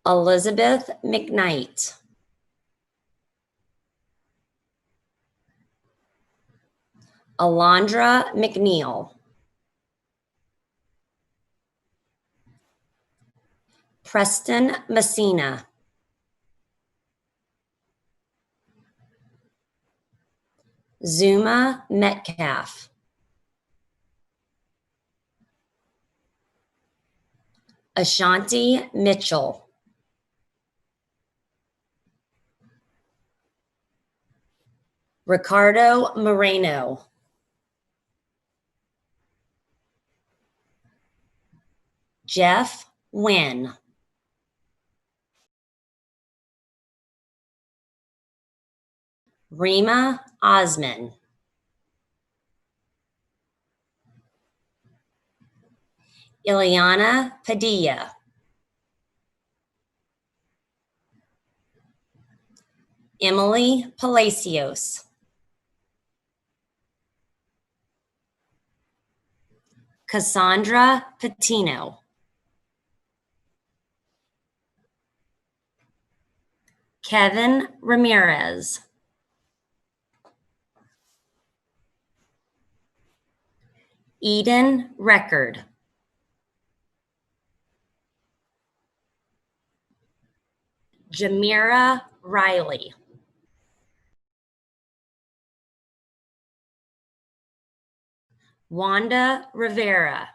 Elizabeth McKnight, Alondra McNeil, Preston Messina, Zuma Metcalf, Ashanti Mitchell, Ricardo Moreno, Jeff Wynn, Rima Osman, Ileana Padilla, Emily Palacios, Cassandra Patino, Kevin Ramirez, Eden Record, Jamira Riley, Wanda Rivera,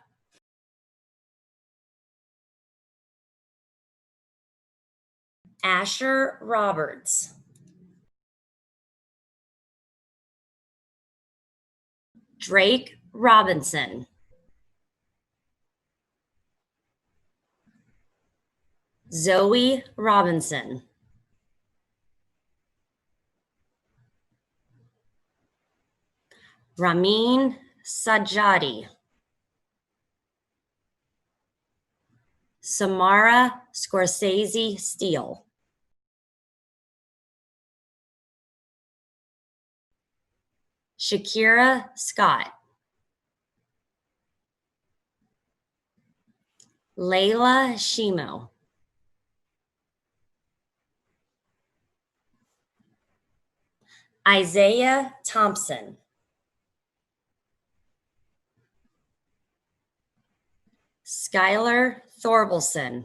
Asher Roberts, Drake Robinson, Zoe Robinson, Ramin Sajadi, Samara Scorsese Steele, Shakira Scott, Layla Shimo, Isaiah Thompson, Skylar Thorbelson,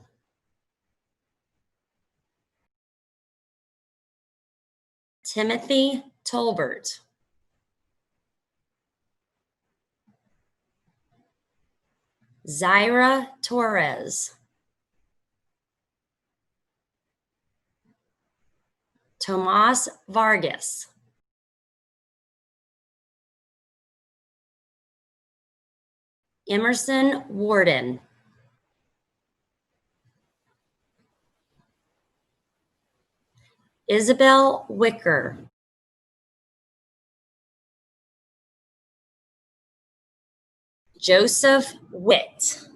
Timothy Tolbert, Zaira Torres, Tomas Vargas, Emerson Warden, Isabel Wicker, Joseph Witt.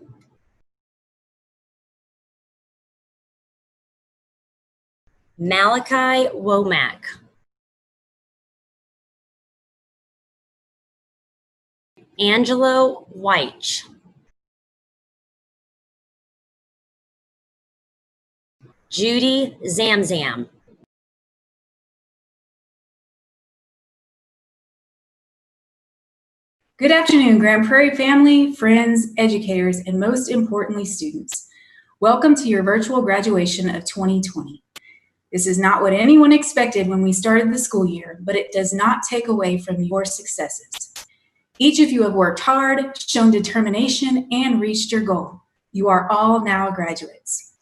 Malachi Womack. Angelo Weich. Judy Zamzam. Good afternoon, Grand Prairie family, friends, educators, and most importantly, students. Welcome to your virtual graduation of 2020. This is not what anyone expected when we started the school year, but it does not take away from your successes. Each of you have worked hard, shown determination, and reached your goal. You are all now graduates.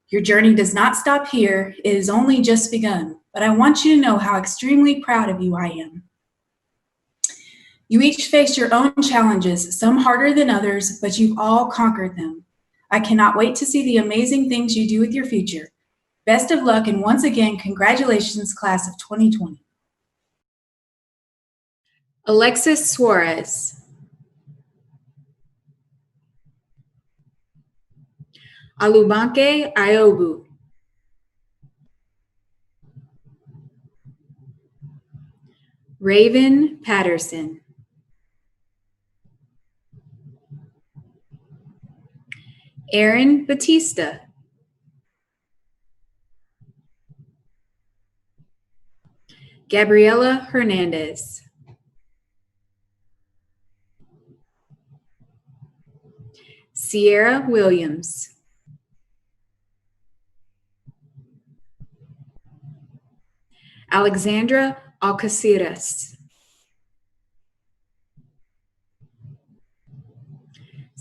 Your journey does not stop here. It has only just begun, but I want you to know how extremely proud of you I am. You each face your own challenges, some harder than others, but you've all conquered them. I cannot wait to see the amazing things you do with your future. Best of luck, and once again, congratulations, class of 2020. Alexis Suarez. Alubanke Iobu. Raven Patterson. Aaron Batista. Gabriela Hernandez. Sierra Williams. Alexandra Alcaceres.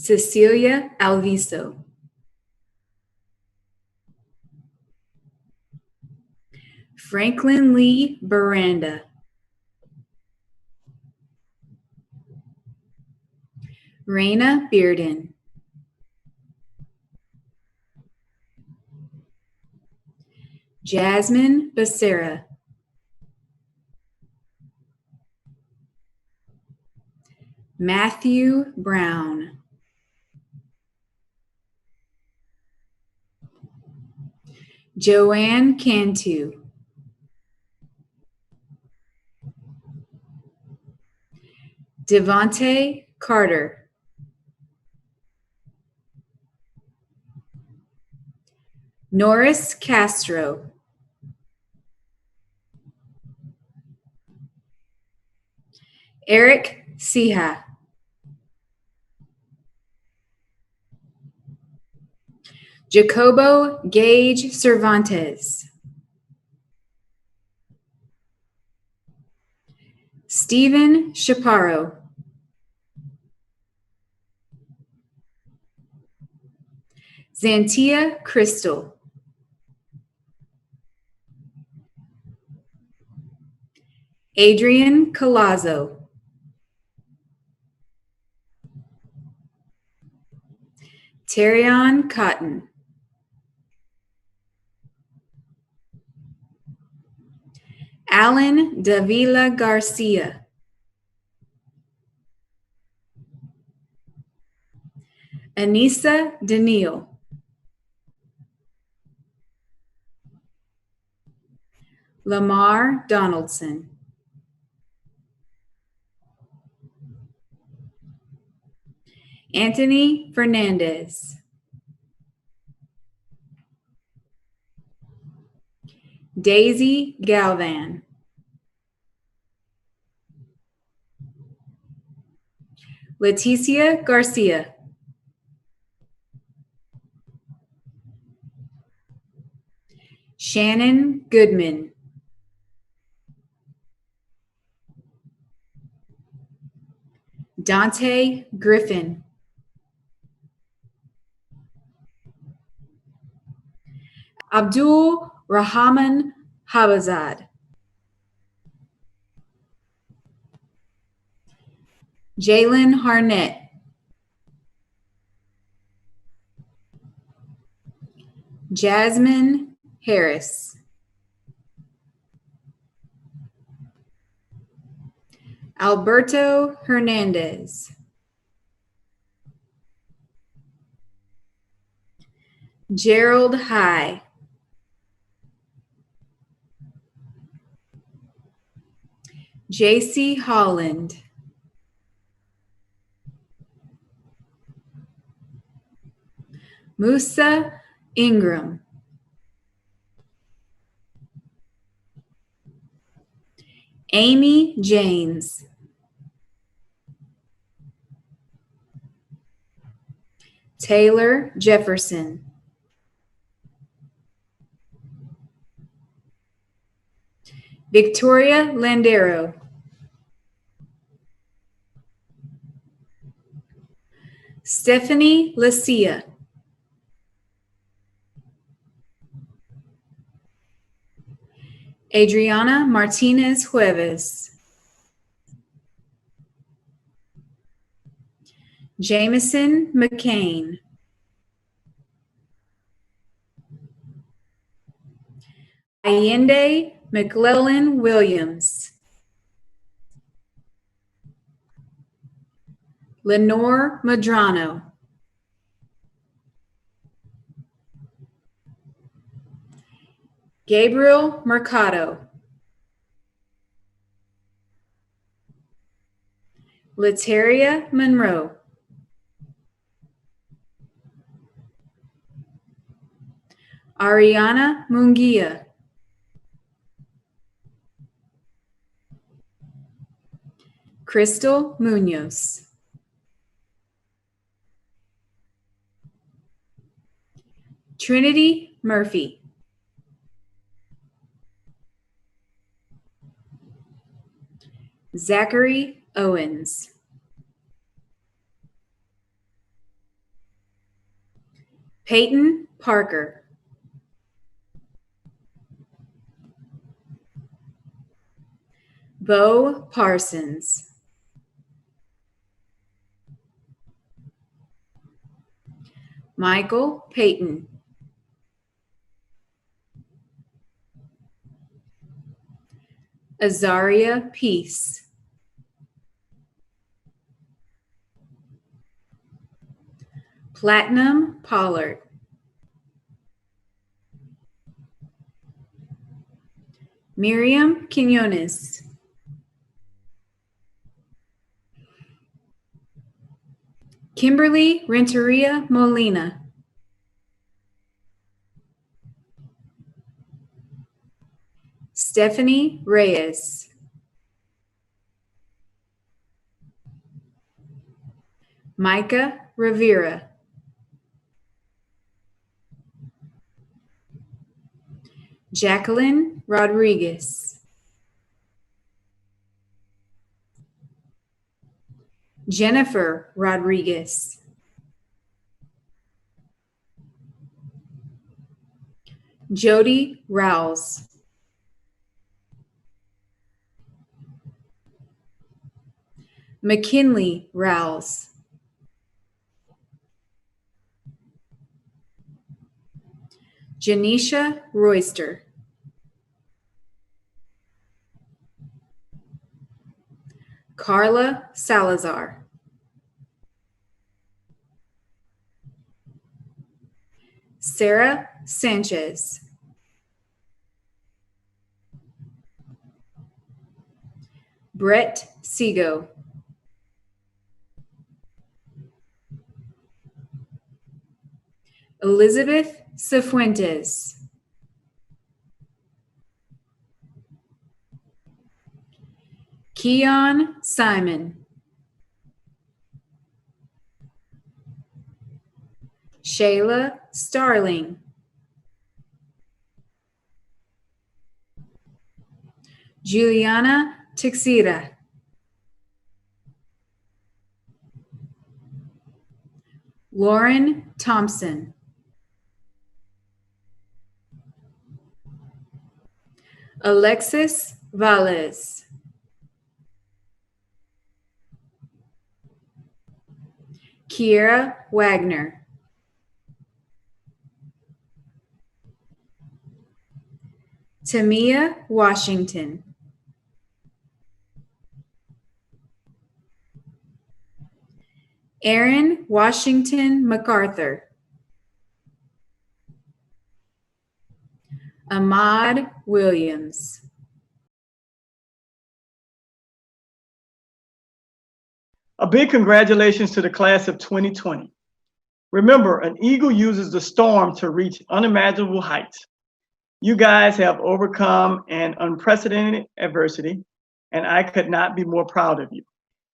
Cecilia Alviso. Franklin Lee Baranda. Raina Bearden. Jasmine Becerra. Matthew Brown. Joanne Cantu. Devontae Carter. Norris Castro. Eric Siha. Jacobo Gage Cervantes. Stephen Chaparro. Xantia Crystal. Adrian Colazzo. Terrion Cotton. Alan Davila Garcia. Anissa Daniel. Lamar Donaldson. Anthony Fernandez. Daisy Galvan. Leticia Garcia. Shannon Goodman. Dante Griffin. Abdul Rahman Habazad. Jalen Harnett. Jasmine Harris. Alberto Hernandez. Gerald High. JC Holland. Musa Ingram. Amy James. Taylor Jefferson. Victoria Landero. Stephanie Lacia. Adriana Martinez Jueves. Jameson McCain. Allende McClellan Williams. Lenore Madrano. Gabriel Mercado. Lateria Monroe. Ariana Munguia. Crystal Munoz. Trinity Murphy. Zachary Owens. Peyton Parker. Bo Parsons. Michael Payton. Azaria Peace. Platinum Pollard. Miriam Quinones. Kimberly Renteria Molina. Stephanie Reyes. Micah Rivera. Jacqueline Rodriguez. Jennifer Rodriguez. Jody Rouse. McKinley Rouse. Janisha Royster. Carla Salazar. Sarah Sanchez. Brett Seago. Elizabeth Cifuentes. Keon Simon. Shayla Starling. Juliana Teixeira. Lauren Thompson. Alexis Valles. Kiera Wagner. Tamia Washington. Aaron Washington MacArthur. Ahmad Williams. A big congratulations to the class of 2020. Remember, an eagle uses the storm to reach unimaginable heights. You guys have overcome an unprecedented adversity, and I could not be more proud of you.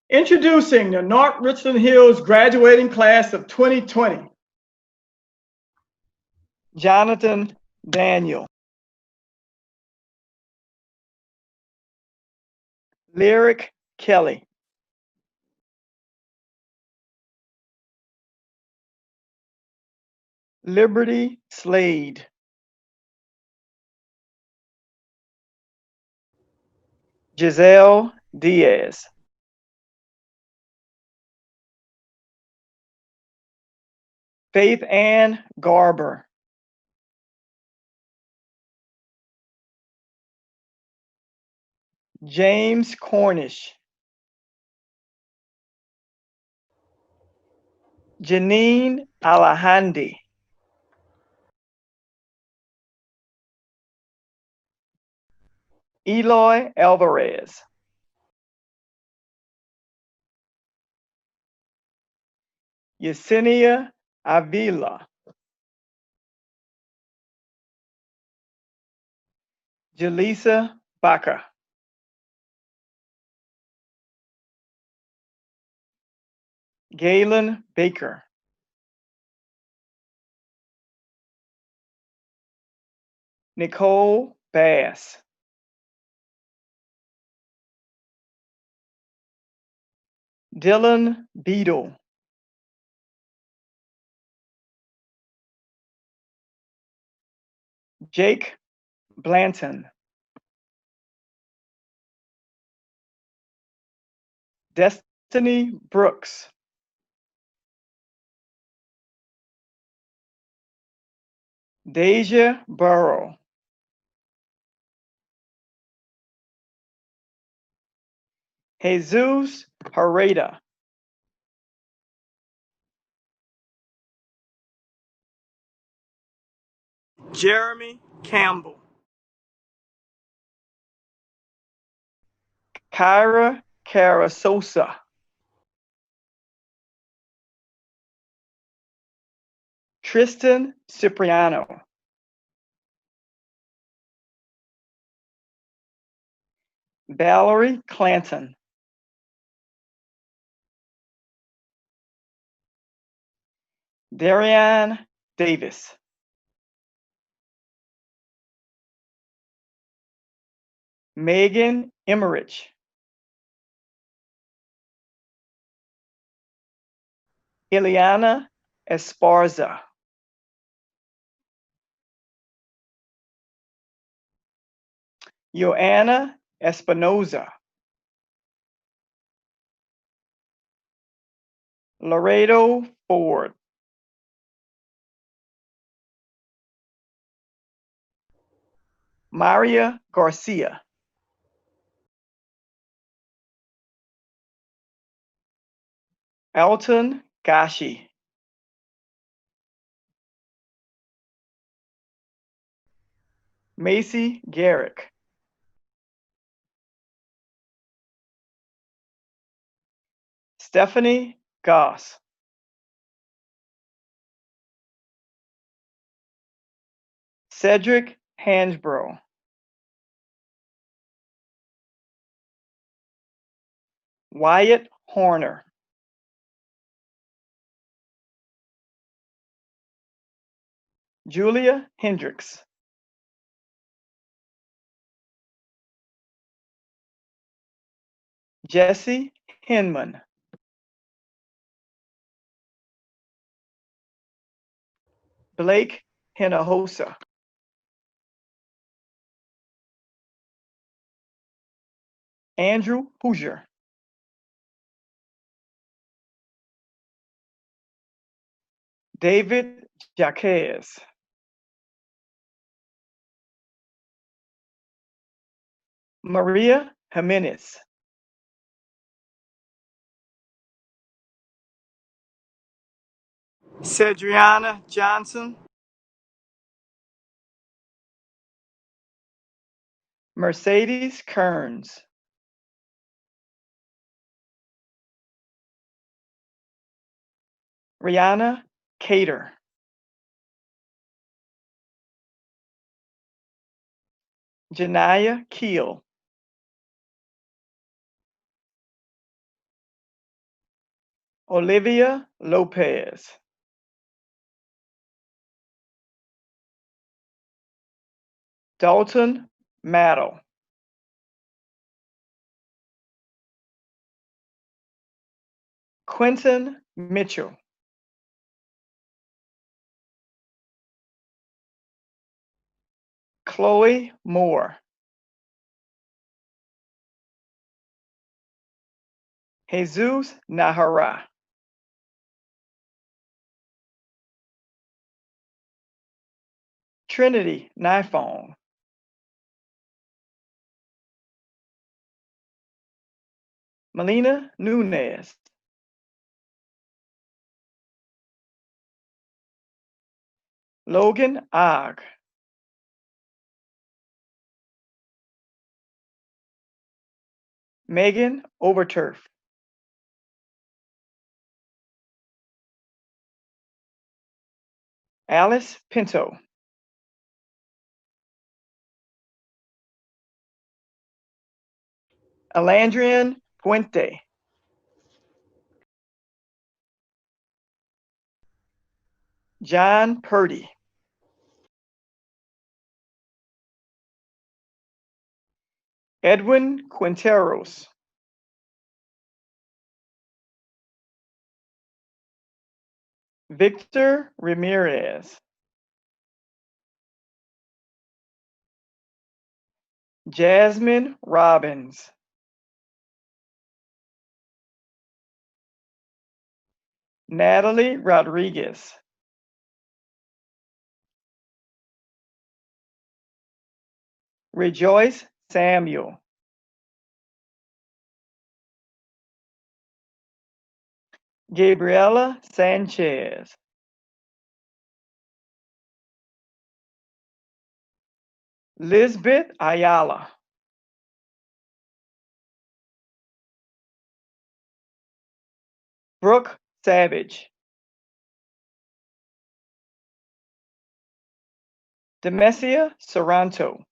Introducing the North Richland Hills graduating class of 2020. Jonathan Daniel. Lyric Kelly. Liberty Slade. Giselle Diaz. Faith Ann Garber. James Cornish. Janine Alahandi. Eloy Alvarez. Yesenia Avila. Jaleesa Baca. Galen Baker. Nicole Bass. Dylan Beadle. Jake Blanton. Destiny Brooks. Deja Burrow. Jesus Herrera. Jeremy Campbell. Kyra Carasosa. Tristan Cipriano. Valerie Clanton. Darian Davis. Megan Emmerich. Ileana Esparza. Joanna Espinoza. Laredo Ford. Maria Garcia. Alton Gashi. Macy Garrick. Stephanie Goss. Cedric Hansbrough. Wyatt Horner. Julia Hendricks. Jesse Hinman. Blake Hinojosa. Andrew Hoosier. David Jaquez. Maria Jimenez. Cedriana Johnson. Mercedes Kearns. Rihanna Cater. Janiyah Keel. Olivia Lopez. Dalton Mattel. Quentin Mitchell. Chloe Moore. Jesus Nahara. Trinity Nifong. Melina Nunez. Logan Ogg. Megan Overturf. Alice Pinto. Alandrian Puente. John Purdy. Edwin Quinteros. Victor Ramirez. Jasmine Robbins. Natalie Rodriguez. Rejoice Samuel. Gabriela Sanchez. Lisbeth Ayala. Brooke Savage. Demesia Saranto.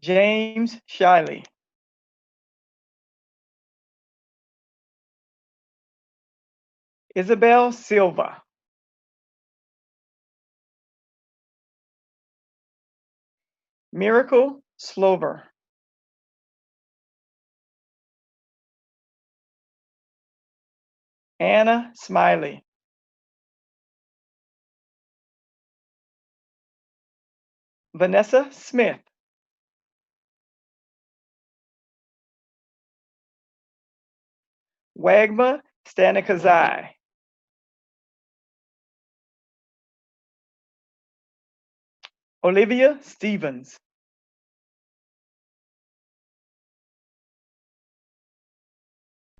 James Shiley. Isabel Silva. Miracle Slover. Anna Smiley. Vanessa Smith. Wagma Stanikazai. Olivia Stevens.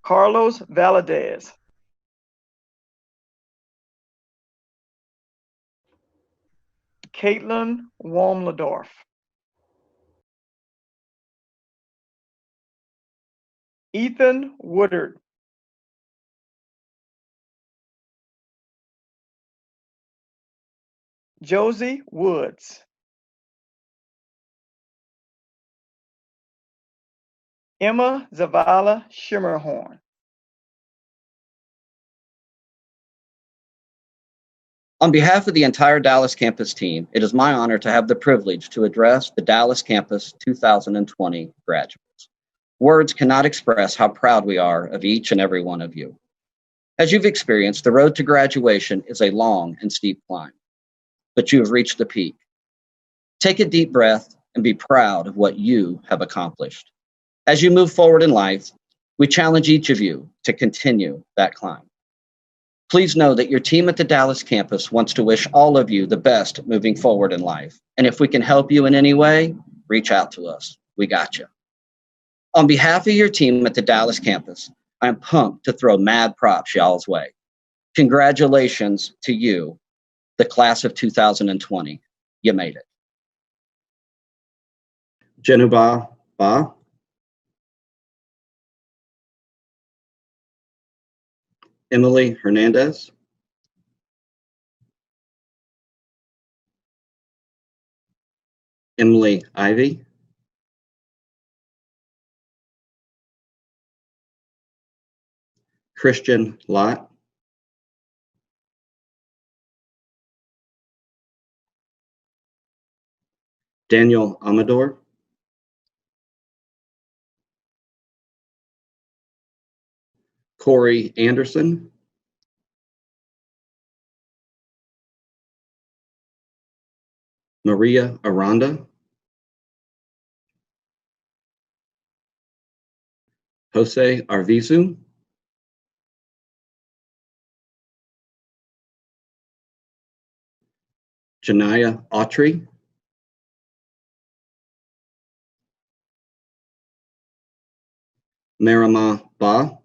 Carlos Valadez. Caitlin Womladorf. Ethan Woodard. Josie Woods. Emma Zavala Shimmerhorn. On behalf of the entire Dallas campus team, it is my honor to have the privilege to address the Dallas Campus 2020 graduates. Words cannot express how proud we are of each and every one of you. As you've experienced, the road to graduation is a long and steep climb, but you have reached the peak. Take a deep breath and be proud of what you have accomplished. As you move forward in life, we challenge each of you to continue that climb. Please know that your team at the Dallas campus wants to wish all of you the best moving forward in life. And if we can help you in any way, reach out to us. We got you. On behalf of your team at the Dallas campus, I'm pumped to throw mad props y'all's way. Congratulations to you the class of 2020. You made it. Jenuba Ba. Emily Hernandez. Emily Ivy. Christian Lott. Daniel Amador. Corey Anderson. Maria Aranda. Jose Arvizu. Janaya Autry. Marima Ba.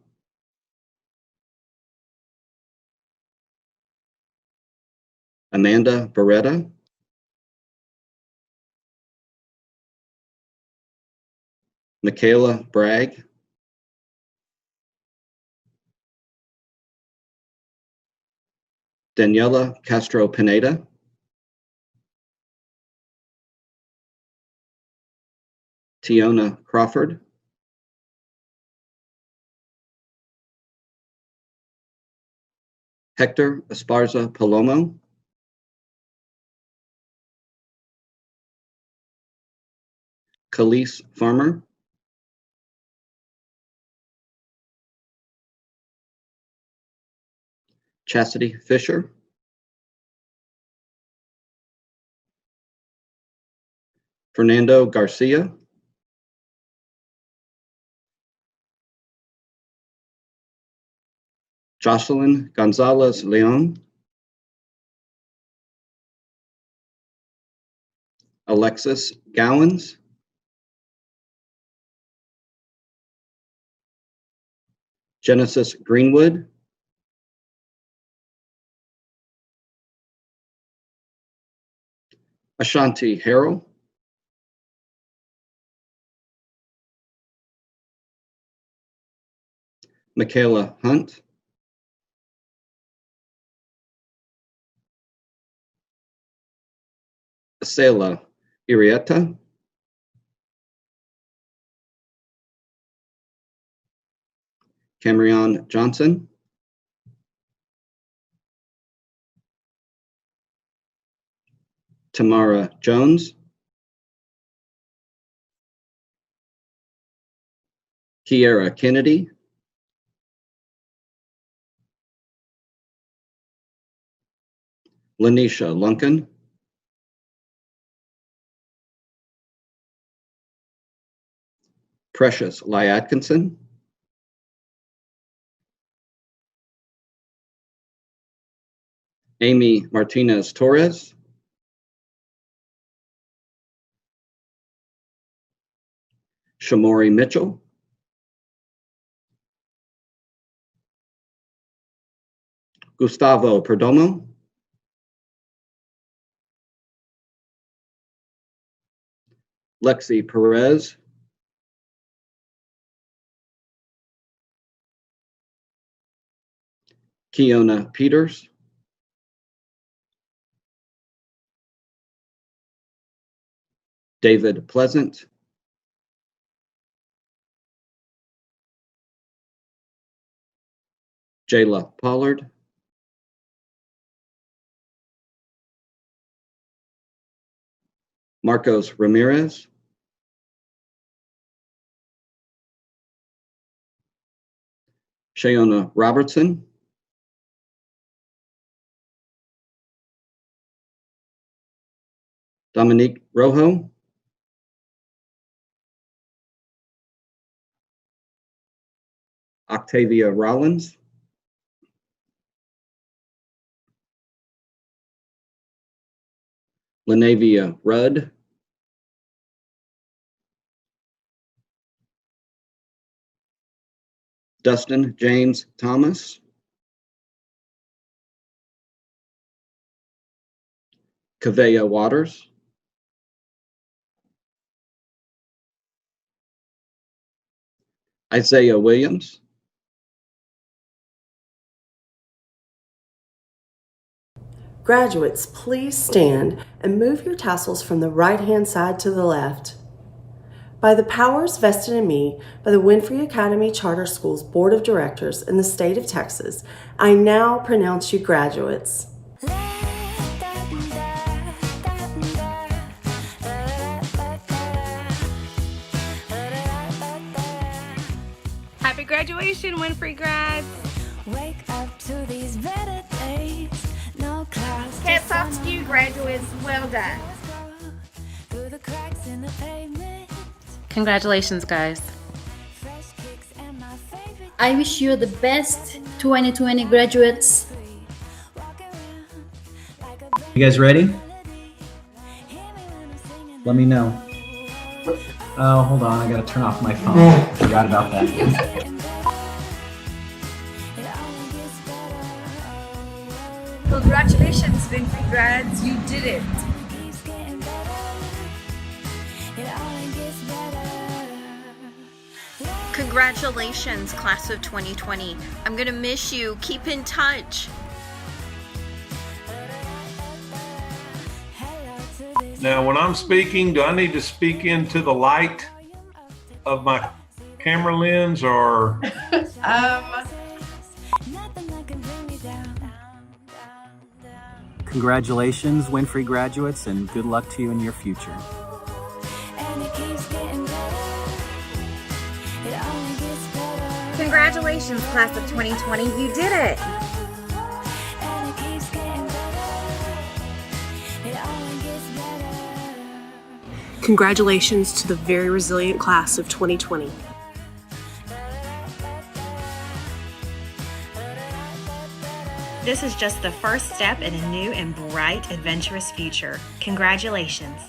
Amanda Beretta. Michaela Bragg. Daniela Castro Pineda. Tiona Crawford. Hector Esparza Palomo. Khalees Farmer. Chastity Fisher. Fernando Garcia. Jocelyn Gonzalez Leon. Alexis Gowans. Genesis Greenwood. Ashanti Harrell. Michaela Hunt. Acela Irieta. Camryon Johnson. Tamara Jones. Kiera Kennedy. Lanisha Lunkin. Precious Lyatkinson. Amy Martinez Torres. Shamori Mitchell. Gustavo Perdomo. Lexi Perez. Kiona Peters. David Pleasant. Jayla Pollard. Marcos Ramirez. Shayona Robertson. Dominique Rojo. Octavia Rollins. Lanavia Rudd. Dustin James Thomas. Kavea Waters, Isaiah Williams, Graduates, please stand and move your tassels from the right-hand side to the left. By the powers vested in me by the Winfree Academy Charter Schools Board of Directors in the state of Texas, I now pronounce you graduates. Happy graduation, Winfree grads! Wake up to these better days. No clouds. Hats off to you, graduates. Well done. Through the cracks in the pavement. Congratulations, guys. I wish you the best 2020 graduates. You guys ready? Let me know. Oh, hold on. I gotta turn off my phone. Forgot about that. Congratulations, Winfree grads. You did it. Congratulations, class of 2020. I'm gonna miss you. Keep in touch. Now, when I'm speaking, do I need to speak into the light of my camera lens or? Congratulations, Winfree graduates, and good luck to you in your future. Congratulations, class of 2020. You did it. Congratulations to the very resilient class of 2020. This is just the first step in a new and bright, adventurous future. Congratulations.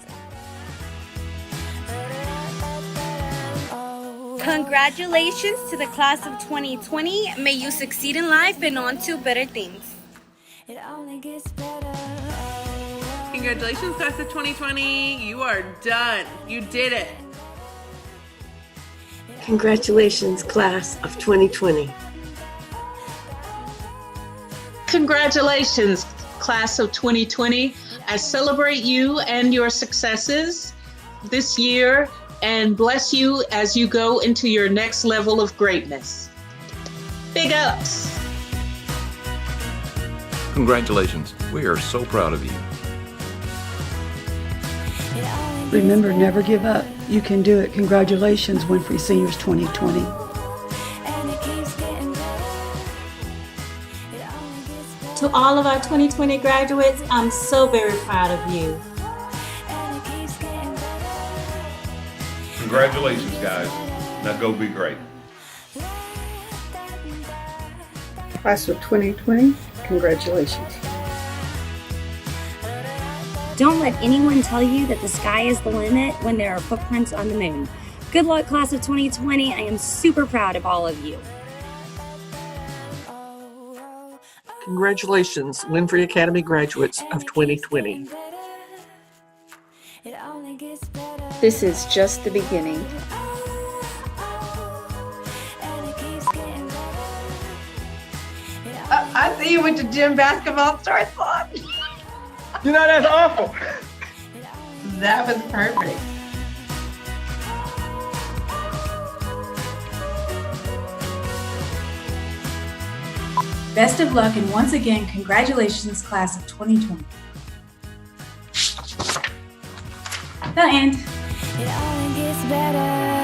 Congratulations to the class of 2020. May you succeed in life and on to better things. Congratulations, class of 2020. You are done. You did it. Congratulations, class of 2020. Congratulations, class of 2020. I celebrate you and your successes this year and bless you as you go into your next level of greatness. Big ups. Congratulations. We are so proud of you. Remember, never give up. You can do it. Congratulations, Winfree Seniors 2020. To all of our 2020 graduates, I'm so very proud of you. Congratulations, guys. Now go be great. Class of 2020, congratulations. Don't let anyone tell you that the sky is the limit when there are footprints on the moon. Good luck, class of 2020. I am super proud of all of you. Congratulations, Winfree Academy graduates of 2020. This is just the beginning. I see you went to gym basketball triathlon. You know, that's awful. That was perfect. Best of luck, and once again, congratulations, class of 2020. The end. It only gets better.